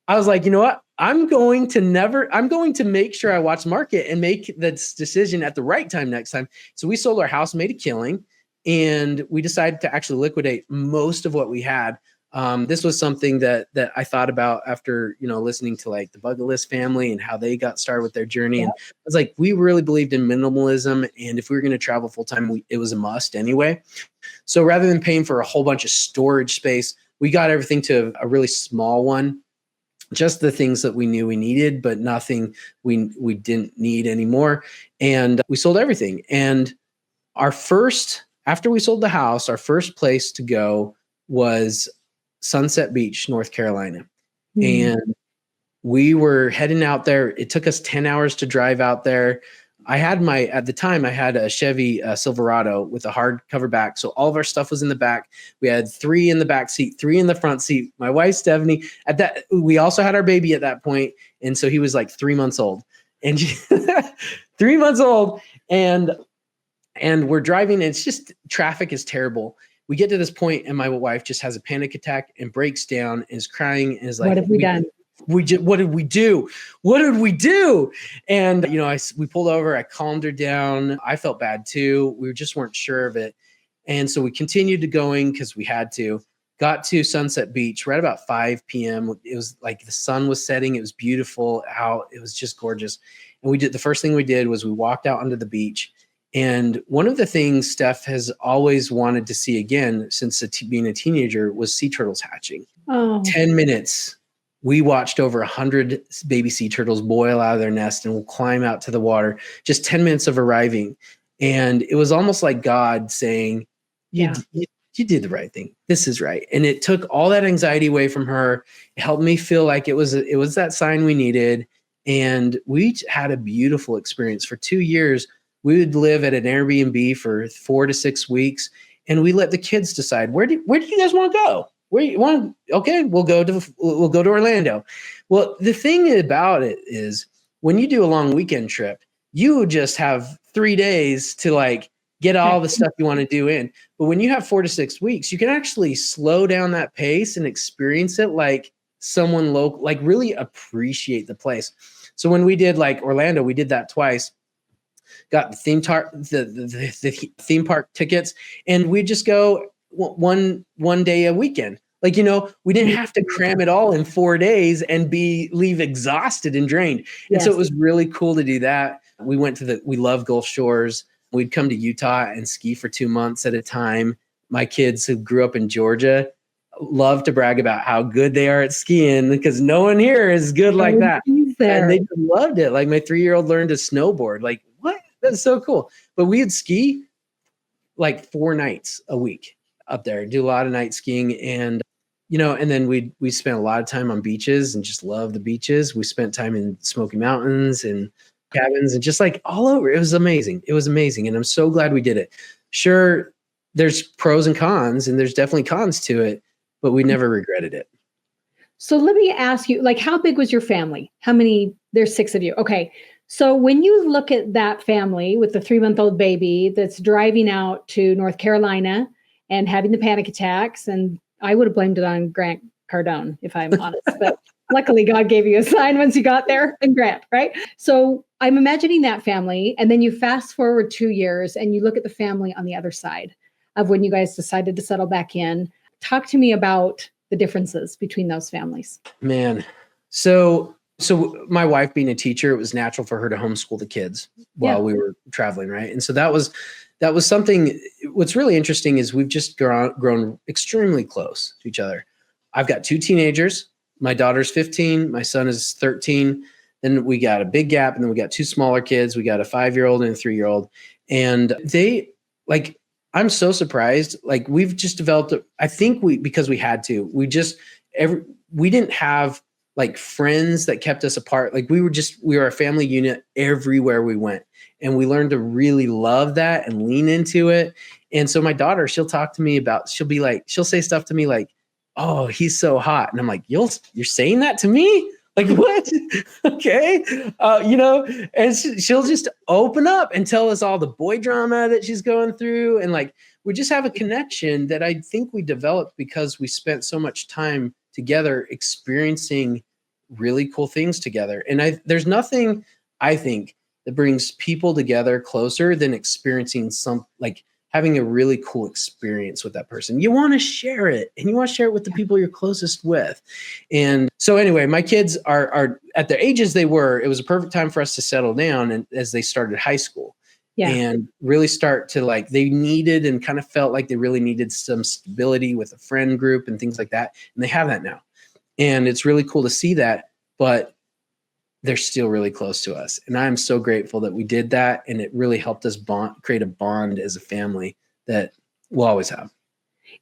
I was like, you know what? I'm going to make sure I watch the market and make this decision at the right time next time. So we sold our house, made a killing, and we decided to actually liquidate most of what we had. This was something that I thought about after, listening to like the Bucket List family and how they got started with their journey. Yep. And I was like, we really believed in minimalism. And if we were going to travel full time, it was a must anyway. So rather than paying for a whole bunch of storage space, we got everything to a really small one. Just the things that we knew we needed, but nothing we didn't need anymore. And we sold everything. And after we sold the house, our first place to go was Sunset Beach, North Carolina. Mm-hmm. And we were heading out there. It took us 10 hours to drive out there. At the time I had a Chevy Silverado with a hardcover back. So all of our stuff was in the back. We had 3 in the back seat, 3 in the front seat. My wife, Stephanie, we also had our baby at that point. And so he was like 3 months old, and 3 months old. And we're driving, and it's just, traffic is terrible. We get to this point and my wife just has a panic attack and breaks down and is crying and is like, what have we done? What did we do? What did we do? And, we pulled over, I calmed her down. I felt bad too. We just weren't sure of it. And so we continued to going because we had to. Got to Sunset Beach right about 5 p.m. It was like the sun was setting. It was beautiful out. It was just gorgeous. And the first thing we did was we walked out onto the beach. And one of the things Steph has always wanted to see again since being a teenager was sea turtles hatching. 10 minutes. We watched over 100 baby sea turtles boil out of their nest and will climb out to the water, just 10 minutes of arriving. And it was almost like God saying, you did the right thing. This is right. And it took all that anxiety away from her. It helped me feel like it was that sign we needed. And we had a beautiful experience. For 2 years, we would live at an Airbnb for 4 to 6 weeks. And we let the kids decide, where do you guys want to go? Where you want? Okay, we'll go to Orlando. Well, the thing about it is when you do a long weekend trip, you just have 3 days to like get all the stuff you want to do in. But when you have 4 to 6 weeks, you can actually slow down that pace and experience it like someone local, like really appreciate the place. So when we did like Orlando, we did that twice. Got the theme park tickets, and we just go one day a weekend. Like, we didn't have to cram it all in 4 days and leave exhausted and drained. Yes. And so it was really cool to do that. We love Gulf Shores. We'd come to Utah and ski for 2 months at a time. My kids who grew up in Georgia love to brag about how good they are at skiing because no one here is good like that. And they loved it. Like my 3-year-old learned to snowboard. Like, what? That's so cool. But we would ski like 4 nights a week up there, do a lot of night skiing. And and then we spent a lot of time on beaches and just love the beaches. We spent time in Smoky Mountains and cabins and just like all over. It was amazing. It was amazing. And I'm so glad we did it. Sure, there's pros and cons, and there's definitely cons to it, but we never regretted it. So let me ask you, like, how big was your family? There's 6 of you. Okay. So when you look at that family with the 3-month-old baby that's driving out to North Carolina and having the panic attacks, and I would have blamed it on Grant Cardone, if I'm honest, but luckily God gave you a sign once you got there, and Grant, right? So I'm imagining that family, and then you fast forward 2 years and you look at the family on the other side of when you guys decided to settle back in. Talk to me about the differences between those families. Man. So my wife being a teacher, it was natural for her to homeschool the kids while we were traveling. Right. And so that was something. What's really interesting is we've just grown extremely close to each other. I've got 2 teenagers. My daughter's 15. My son is 13. Then we got a big gap. And then we got 2 smaller kids. We got a 5-year-old and a 3-year-old. And I'm so surprised. Like, we've just developed, I think because we had to, we didn't have like friends that kept us apart. Like, we were a family unit everywhere we went. And we learned to really love that and lean into it. And so my daughter, she'll say stuff to me like, "Oh, he's so hot." And I'm like, you're saying that to me? Like, what? Okay. And she'll just open up and tell us all the boy drama that she's going through. And like, we just have a connection that I think we developed because we spent so much time together experiencing really cool things together. And there's nothing, I think, that brings people together closer than experiencing having a really cool experience with that person. You want to share it, and you want to share it with the people you're closest with. And so anyway, my kids are at the ages they were, it was a perfect time for us to settle down, and as they started high school and really start to they needed and kind of felt like they really needed some stability with a friend group and things like that. And they have that now. And it's really cool to see that, but they're still really close to us. And I'm so grateful that we did that. And it really helped us create a bond as a family that we'll always have.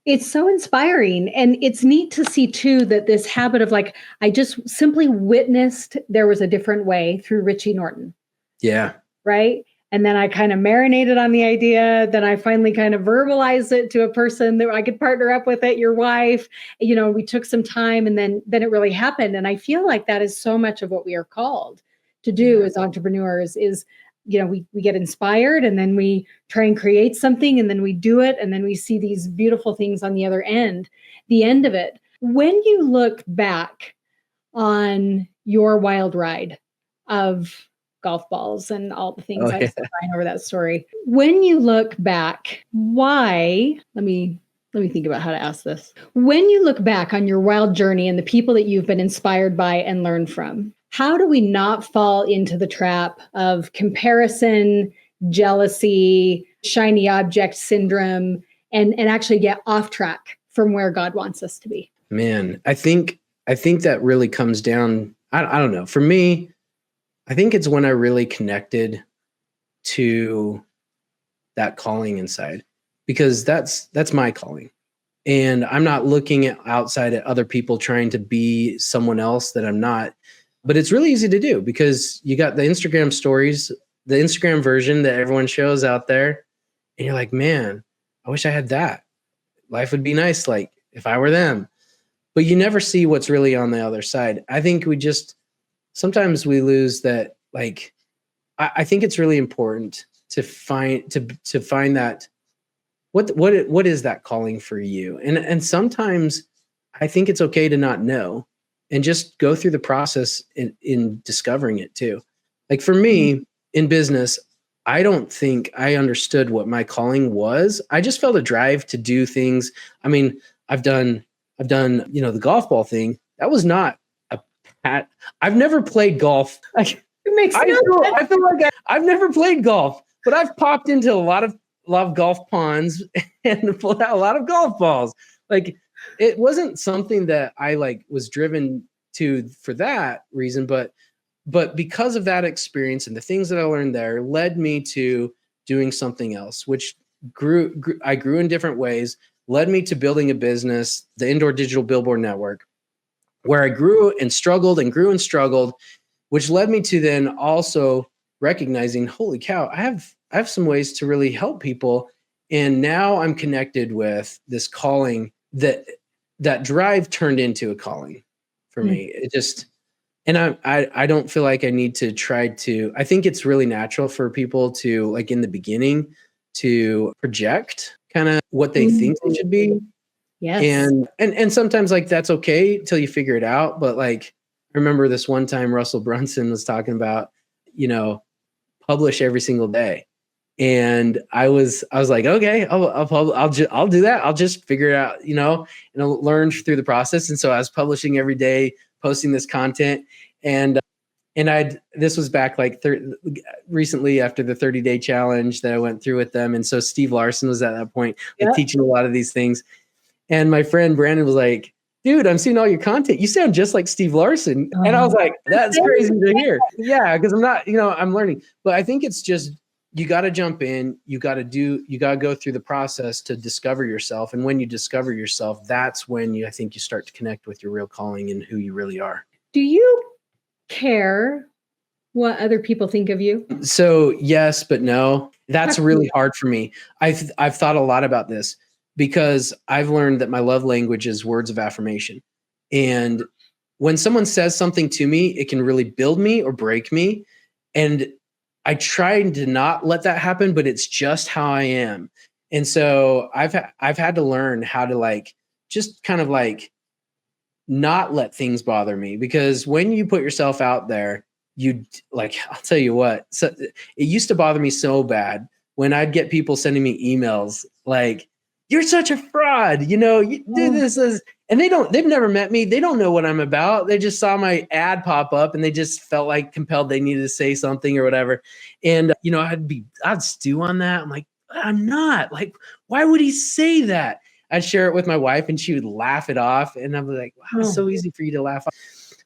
It's so inspiring. And it's neat to see too, that this habit of I just simply witnessed there was a different way through Richie Norton. Yeah. Right. And then I kind of marinated on the idea. Then I finally kind of verbalized it to a person that I could partner up with it, your wife. We took some time, and then it really happened. And I feel like that is so much of what we are called to do as entrepreneurs is, we get inspired, and then we try and create something, and then we do it. And then we see these beautiful things on the other end, the end of it. When you look back on your wild ride of golf balls and all the things I said over that story. When you look back, why? Let me think about how to ask this. When you look back on your wild journey and the people that you've been inspired by and learned from, how do we not fall into the trap of comparison, jealousy, shiny object syndrome, and actually get off track from where God wants us to be? Man, I think that really comes down, I don't know. For me, I think it's when I really connected to that calling inside, because that's my calling. And I'm not looking outside at other people trying to be someone else that I'm not. But it's really easy to do because you got the Instagram stories, the Instagram version that everyone shows out there. And you're like, man, I wish I had that. Life would be nice, like if I were them. But you never see what's really on the other side. I think sometimes we lose that. I think it's really important to find that what is that calling for you, and sometimes I think it's okay to not know and just go through the process in discovering it too. Like for me in business, I don't think I understood what my calling was. I just felt a drive to do things. I mean, I've done the golf ball thing. That was not I've never played golf. It makes sense. I feel like I've never played golf, but I've popped into a lot of golf ponds and pulled out a lot of golf balls. Like, it wasn't something that I was driven to for that reason, but because of that experience and the things that I learned there led me to doing something else, which I grew in different ways. led me to building a business, the Indoor Digital Billboard Network, where I grew and struggled and grew and struggled, which led me to then also recognizing, holy cow, I have some ways to really help people. And now I'm connected with this calling that drive turned into a calling for me. It just, and I don't feel like I need to try to, I think it's really natural for people to, like in the beginning, to project kind of what they think they should be. Yes. And sometimes like that's okay till you figure it out. But like, I remember this one time Russell Brunson was talking about, publish every single day. And I was like, okay, I'll do that. I'll just figure it out, and I'll learn through the process. And so I was publishing every day, posting this content, and this was back like recently after the 30-day challenge that I went through with them. And so Steve Larson was at that point, like, teaching a lot of these things. And my friend Brandon was like, dude, I'm seeing all your content. You sound just like Steve Larson. And I was like, that's crazy to hear. Yeah, because I'm not, I'm learning. But I think it's just, you got to jump in. You got to go through the process to discover yourself. And when you discover yourself, that's when I think you start to connect with your real calling and who you really are. Do you care what other people think of you? So yes, but no. That's really hard for me. I've thought a lot about this, because I've learned that my love language is words of affirmation. And when someone says something to me, it can really build me or break me. And I try to not let that happen, but it's just how I am. And so I've had to learn how to just kind of not let things bother me, because when you put yourself out there, I'll tell you what, so it used to bother me so bad when I'd get people sending me emails like, you're such a fraud, you do this, and they've never met me. They don't know what I'm about. They just saw my ad pop up and they just felt like compelled they needed to say something or whatever. And, I'd stew on that. I'm like, I'm not, like, why would he say that? I'd share it with my wife and she would laugh it off. And I'm like, wow, it's so easy for you to laugh off.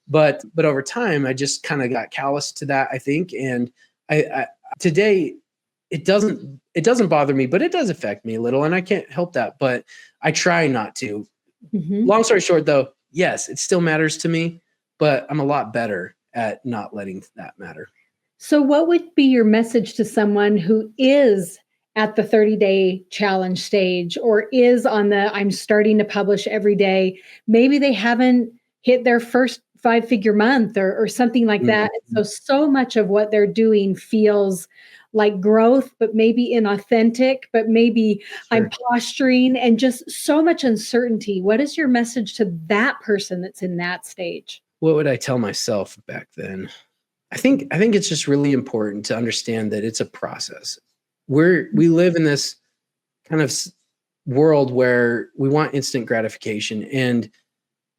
But over time, I just kind of got callous to that, I think. And I today, it doesn't bother me, but it does affect me a little, and I can't help that, but I try not to. Long story short, though, yes, it still matters to me, but I'm a lot better at not letting that matter. So what would be your message to someone who is at the 30-day challenge stage, or is on the, I'm starting to publish every day? Maybe they haven't hit their first 5-figure month or something like that. So much of what they're doing feels like growth, but maybe inauthentic, but maybe I'm posturing, and just so much uncertainty. What is your message to that person that's in that stage? What would I tell myself back then? I think it's just really important to understand that it's a process. We live in this kind of world where we want instant gratification, and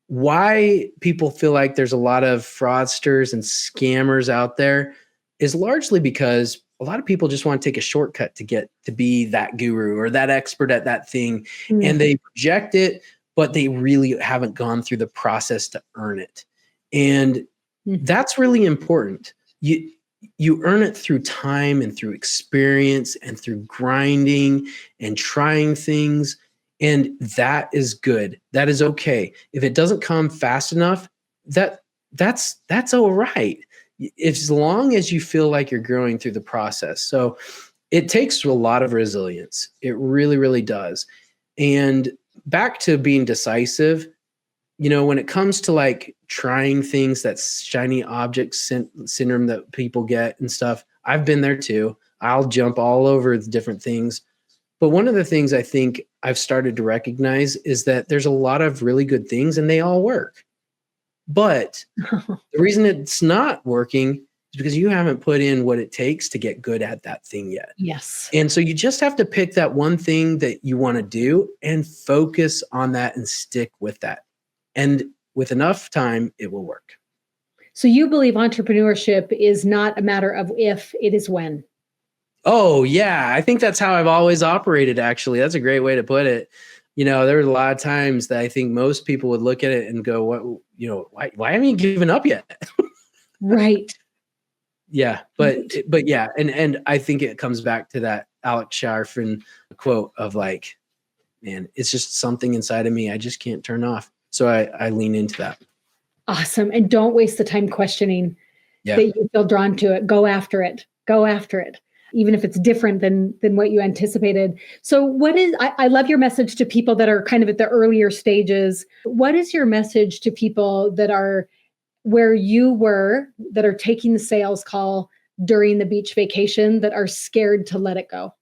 why people feel like there's a lot of fraudsters and scammers out there is largely because a lot of people just want to take a shortcut to get to be that guru or that expert at that thing. And they project it, but they really haven't gone through the process to earn it. And that's really important. You earn it through time and through experience and through grinding and trying things. And that is good. That is okay. If it doesn't come fast enough, that's all right. As long as you feel like you're growing through the process. So it takes a lot of resilience. It really, really does. And back to being decisive, when it comes to trying things, that shiny object syndrome that people get and stuff, I've been there too. I'll jump all over the different things. But one of the things I think I've started to recognize is that there's a lot of really good things and they all work. But the reason it's not working is because you haven't put in what it takes to get good at that thing yet. Yes. And so you just have to pick that one thing that you want to do and focus on that and stick with that. And with enough time, it will work. So you believe entrepreneurship is not a matter of if, it is when. Oh, yeah. I think that's how I've always operated, actually. That's a great way to put it. There were a lot of times that I think most people would look at it and go, "What? Why haven't you given up yet?" Right. Yeah, but yeah, and I think it comes back to that Alex Sharfin quote of man, it's just something inside of me I just can't turn off. So I lean into that. Awesome. And don't waste the time questioning Yeah. that you feel drawn to it. Go after it. Go after it, even if it's different than what you anticipated. So I love your message to people that are kind of at the earlier stages. What is your message to people that are where you were, that are taking the sales call during the beach vacation, that are scared to let it go?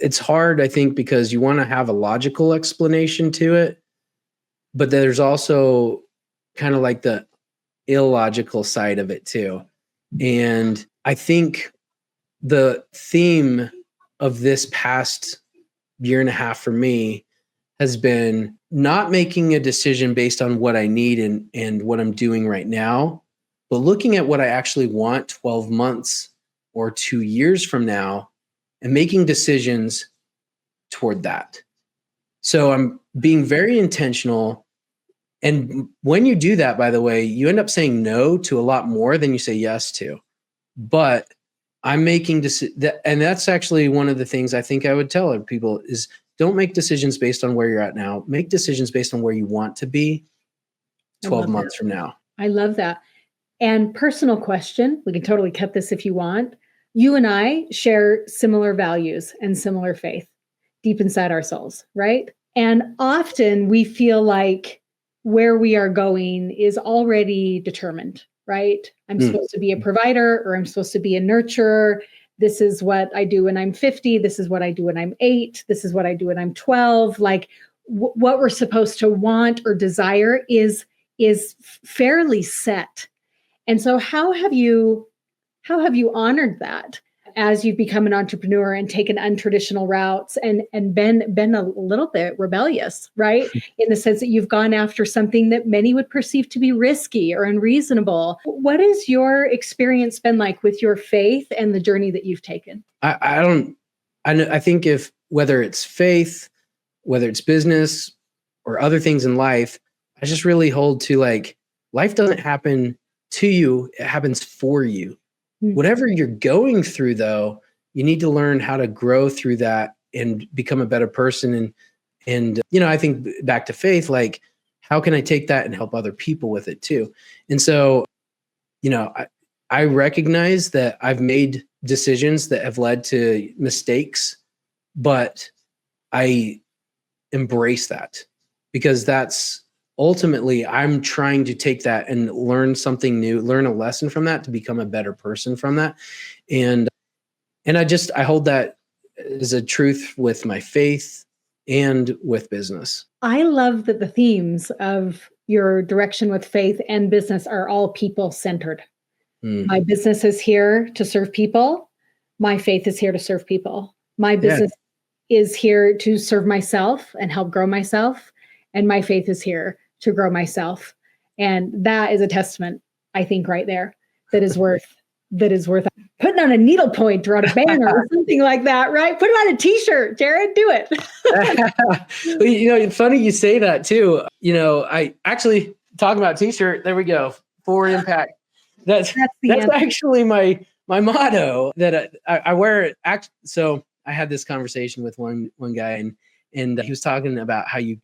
It's hard, I think, because you want to have a logical explanation to it, but there's also kind of like the illogical side of it too. And I think the theme of this past year and a half for me has been not making a decision based on what I need and what I'm doing right now, but looking at what I actually want 12 months or 2 years from now and making decisions toward that. So I'm being very intentional. And when you do that, by the way, you end up saying no to a lot more than you say yes to. But I'm making and that's actually one of the things I think I would tell other people is don't make decisions based on where you're at now. Make decisions based on where you want to be 12 months from now. I love that. And personal question, we can totally cut this if you want. You and I share similar values and similar faith deep inside our souls, right? And often we feel like where we are going is already determined, right? I'm supposed to be a provider, or I'm supposed to be a nurturer. This is what I do when I'm 50. This is what I do when I'm 8. This is what I do when I'm 12. Like what we're supposed to want or desire is fairly set. And so how have you honored that as you've become an entrepreneur and taken untraditional routes and been a little bit rebellious, right? In the sense that you've gone after something that many would perceive to be risky or unreasonable. What has your experience been like with your faith and the journey that you've taken? I think whether it's faith, whether it's business or other things in life, I just really hold to like, life doesn't happen to you, it happens for you. Whatever you're going through, though, you need to learn how to grow through that and become a better person. And I think back to faith, like, how can I take that and help other people with it too? And so, I recognize that I've made decisions that have led to mistakes, but I embrace that because that's ultimately, I'm trying to take that and learn something new, learn a lesson from that to become a better person from that. And I hold that as a truth with my faith and with business. I love that the themes of your direction with faith and business are all people centered. My business is here to serve people. My faith is here to serve people. My business is here to serve myself and help grow myself. And my faith is here to grow myself. And that is a testament, I think, right there, that is worth putting on a needlepoint or on a banner or something like that, right? Put it on a t-shirt, Jared, do it. It's funny you say that too. I actually talking about t-shirt, there we go. For impact. That's actually my motto that I wear it. So I had this conversation with one guy and he was talking about how you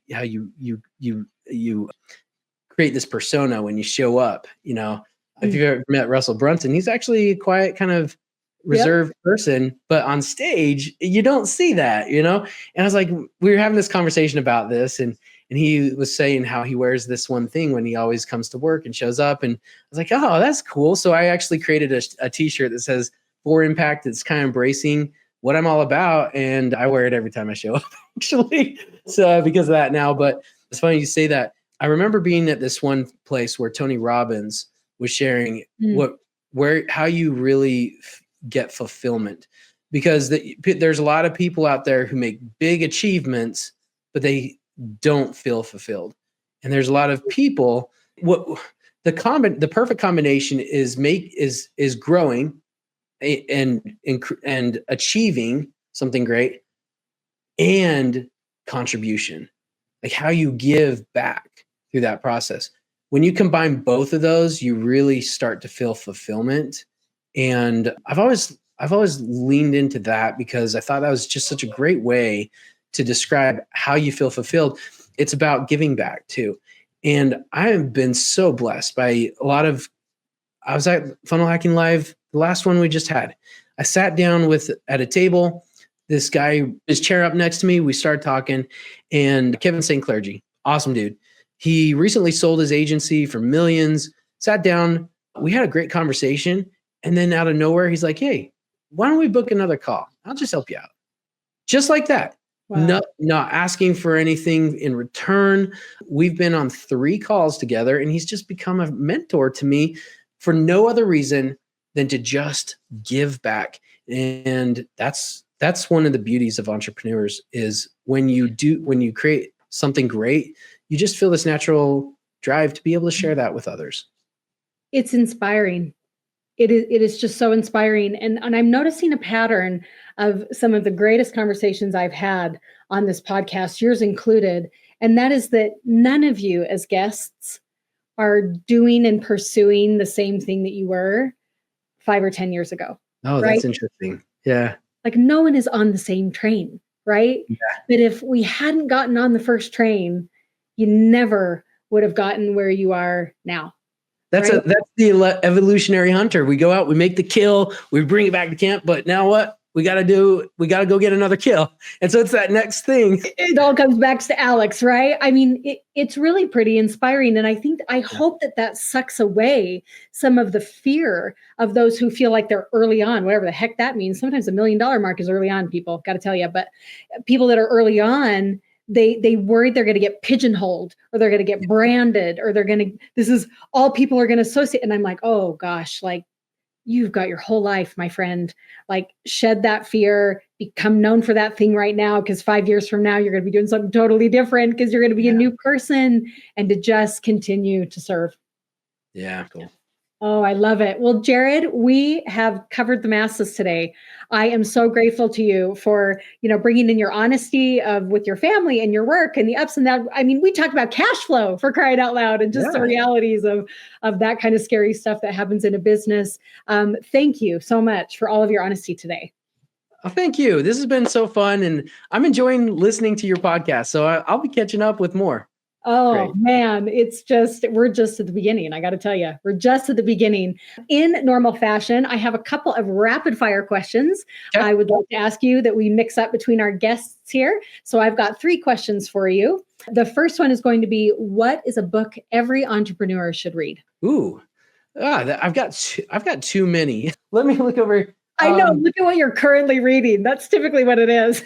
create this persona when you show up. If you've ever met Russell Brunson, he's actually a quiet, kind of reserved person, but on stage you don't see that. And I was like, we were having this conversation about this, and he was saying how he wears this one thing when he always comes to work and shows up, and I was like, oh, that's cool. So I actually created a t-shirt that says "For Impact." It's kind of embracing what I'm all about, and I wear it every time I show up, actually. So because of that now, but it's funny you say that. I remember being at this one place where Tony Robbins was sharing how you really get fulfillment, because there's a lot of people out there who make big achievements, but they don't feel fulfilled. And there's a lot of people, the perfect combination is growing and achieving something great and contribution, like how you give back through that process. When you combine both of those, you really start to feel fulfillment. And I've always leaned into that because I thought that was just such a great way to describe how you feel fulfilled. It's about giving back too. And I have been so blessed by a lot of, I was at Funnel Hacking Live, the last one we just had. I sat down at a table, this guy, his chair up next to me, we started talking, and Kevin St. Clergy, awesome dude. He recently sold his agency for millions, sat down, we had a great conversation, and then out of nowhere, he's like, hey, why don't we book another call? I'll just help you out. Just like that. Wow. Not asking for anything in return. We've been on 3 calls together, and he's just become a mentor to me for no other reason than to just give back. And that's one of the beauties of entrepreneurs is when you create something great, you just feel this natural drive to be able to share that with others. It's inspiring. It is just so inspiring. And I'm noticing a pattern of some of the greatest conversations I've had on this podcast, yours included. And that is that none of you as guests are doing and pursuing the same thing that you were 5 or 10 years ago. Oh, right? That's interesting. Yeah. Like no one is on the same train, right? Yeah. But if we hadn't gotten on the first train, you never would have gotten where you are now. That's the evolutionary hunter. We go out, we make the kill, we bring it back to camp, but now what? We got to go get another kill. And so it's that next thing. It all comes back to Alex, right? I mean, it's really pretty inspiring. And I hope that sucks away some of the fear of those who feel like they're early on, whatever the heck that means. Sometimes $1 million mark is early on, people, got to tell you. But people that are early on, they worried they're going to get pigeonholed or they're going to get branded or this is all people are going to associate. And I'm like, oh gosh, like, you've got your whole life, my friend. Like, shed that fear, become known for that thing right now, because 5 years from now, you're going to be doing something totally different because you're going to be a new person, and to just continue to serve. Yeah, cool. Oh, I love it. Well, Jared, we have covered the masses today. I am so grateful to you for, bringing in your honesty with your family and your work and the ups and downs. I mean, we talked about cash flow, for crying out loud, and just the realities of that kind of scary stuff that happens in a business. Thank you so much for all of your honesty today. Oh, thank you. This has been so fun, and I'm enjoying listening to your podcast. So I'll be catching up with more. Oh, great. Man, we're just at the beginning. I got to tell you, we're just at the beginning. In normal fashion, I have a couple of rapid fire questions I would like to ask you that we mix up between our guests here. So I've got 3 questions for you. The first one is going to be, what is a book every entrepreneur should read? Ooh, I've got too many. Let me look over. I know. Look at what you're currently reading. That's typically what it is.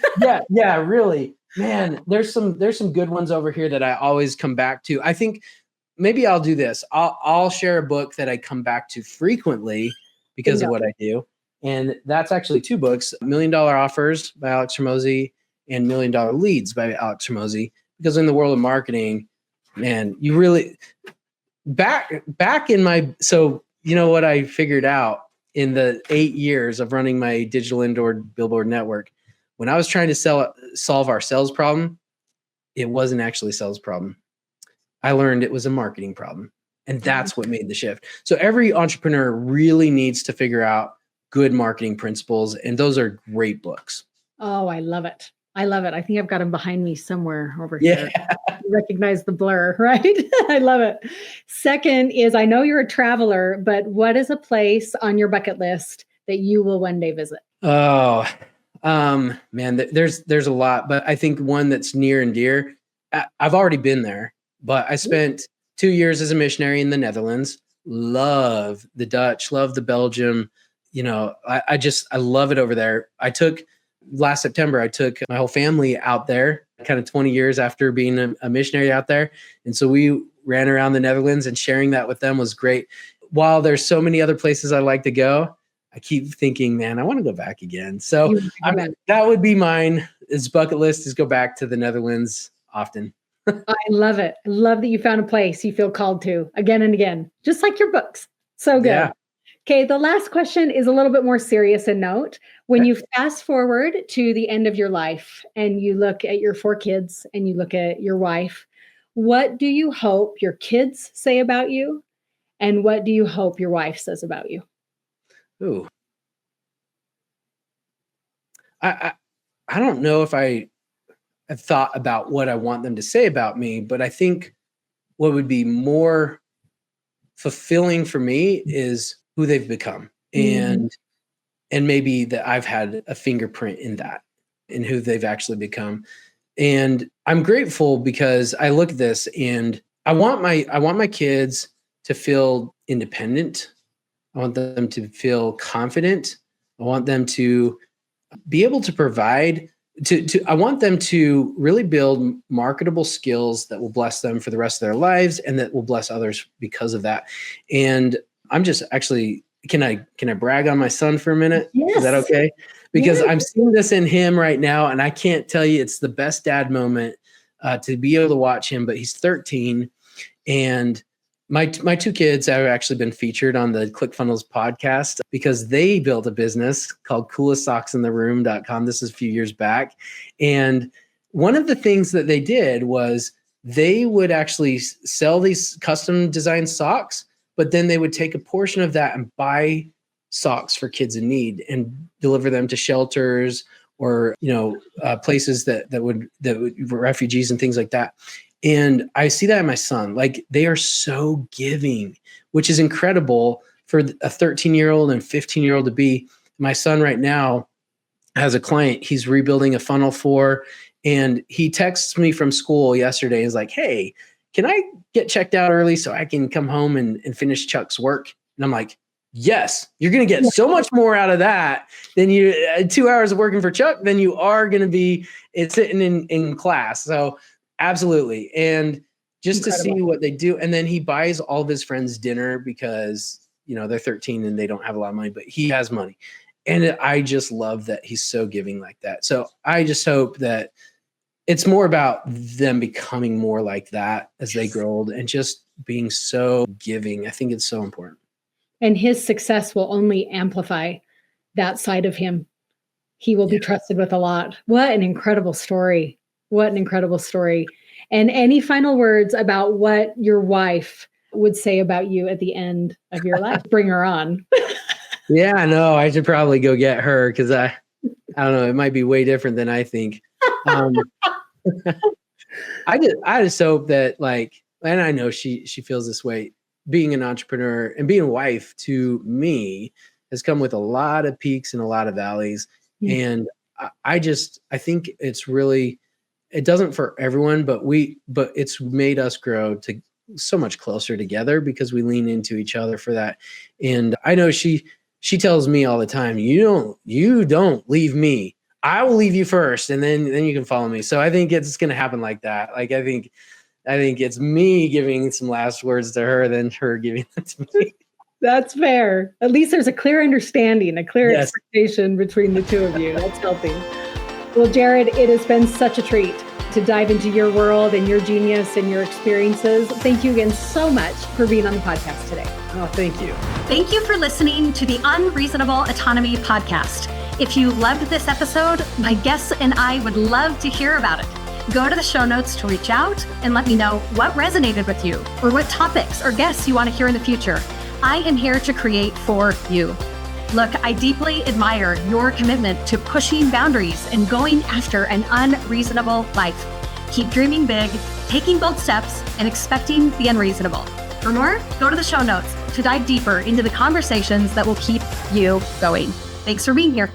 Yeah, really. Man, there's some good ones over here that I always come back to. I think maybe I'll do this. I'll share a book that I come back to frequently because of what I do. And that's actually 2 books, $1 Million Offers by Alex Hormozi and $1 Million Leads by Alex Hormozi. Because in the world of marketing, man, you really back in my, so you know what I figured out in the 8 years of running my digital indoor billboard network, when I was trying to solve our sales problem, it wasn't actually a sales problem. I learned it was a marketing problem. And that's what made the shift. So every entrepreneur really needs to figure out good marketing principles. And those are great books. Oh, I love it. I love it. I think I've got them behind me somewhere over here. You recognize the blur, right? I love it. Second is, I know you're a traveler, but what is a place on your bucket list that you will one day visit? Oh, man, there's a lot, but I think one that's near and dear. I've already been there, but I spent 2 years as a missionary in the Netherlands. Love the Dutch, love the Belgium. I love it over there. Last September, I took my whole family out there, kind of 20 years after being a missionary out there. And so we ran around the Netherlands, and sharing that with them was great. While there's so many other places I like to go, I keep thinking, man, I want to go back again. So that would be mine. His bucket list is go back to the Netherlands often. I love it. I love that you found a place you feel called to again and again, just like your books. So good. Yeah. Okay, the last question is a little bit more serious in note. When you fast forward to the end of your life and you look at your 4 kids and you look at your wife, what do you hope your kids say about you? And what do you hope your wife says about you? Ooh. I don't know if I have thought about what I want them to say about me, but I think what would be more fulfilling for me is who they've become, Mhm. and maybe that I've had a fingerprint in that, in who they've actually become. And I'm grateful because I look at this and I want my kids to feel independent. I want them to feel confident. I want them to be able to provide, to I want them to really build marketable skills that will bless them for the rest of their lives and that will bless others because of that. And I'm just actually, can I brag on my son for a minute? Is that Yes. okay? Because Yes. I'm seeing this in him right now, and I can't tell you, it's the best dad moment to be able to watch him. But he's 13, and my two kids have actually been featured on the ClickFunnels podcast because they built a business called coolestsocksintheroom.com. This is a few years back. And one of the things that they did was they would actually sell these custom designed socks, but then they would take a portion of that and buy socks for kids in need and deliver them to shelters or places that would refugees and things like that. And I see that in my son. Like, they are so giving, which is incredible for a 13-year-old and 15-year-old to be. My son right now has a client he's rebuilding a funnel for, and he texts me from school yesterday. He's like, "Hey, can I get checked out early so I can come home and finish Chuck's work?" And I'm like, "Yes, you're going to get so much more out of that than you 2 hours of working for Chuck than you are going to be sitting in class." So absolutely. And just to see what they do. And then he buys all of his friends dinner because, they're 13 and they don't have a lot of money, but he has money. And I just love that he's so giving like that. So I just hope that it's more about them becoming more like that as they grow old and just being so giving. I think it's so important. And his success will only amplify that side of him. He will be trusted with a lot. What an incredible story. What an incredible story. And any final words about what your wife would say about you at the end of your life? Bring her on. Yeah, no, I should probably go get her because I don't know, it might be way different than I think. I just hope that, like, and I know she feels this way. Being an entrepreneur and being a wife to me has come with a lot of peaks and a lot of valleys. Yeah. And I think it's really, it doesn't for everyone, but it's made us grow to so much closer together because we lean into each other for that. And I know she tells me all the time, you don't leave me. I will leave you first, and then you can follow me. So I think it's going to happen like that. Like, I think it's me giving some last words to her than her giving it to me. That's fair. At least there's a clear understanding, a clear expectation between the two of you. That's healthy. Well, Jared, it has been such a treat to dive into your world and your genius and your experiences. Thank you again so much for being on the podcast today. Oh, thank you. Thank you for listening to the Unreasonable Autonomy podcast. If you loved this episode, my guests and I would love to hear about it. Go to the show notes to reach out and let me know what resonated with you or what topics or guests you want to hear in the future. I am here to create for you. Look, I deeply admire your commitment to pushing boundaries and going after an unreasonable life. Keep dreaming big, taking bold steps, and expecting the unreasonable. For more, go to the show notes to dive deeper into the conversations that will keep you going. Thanks for being here.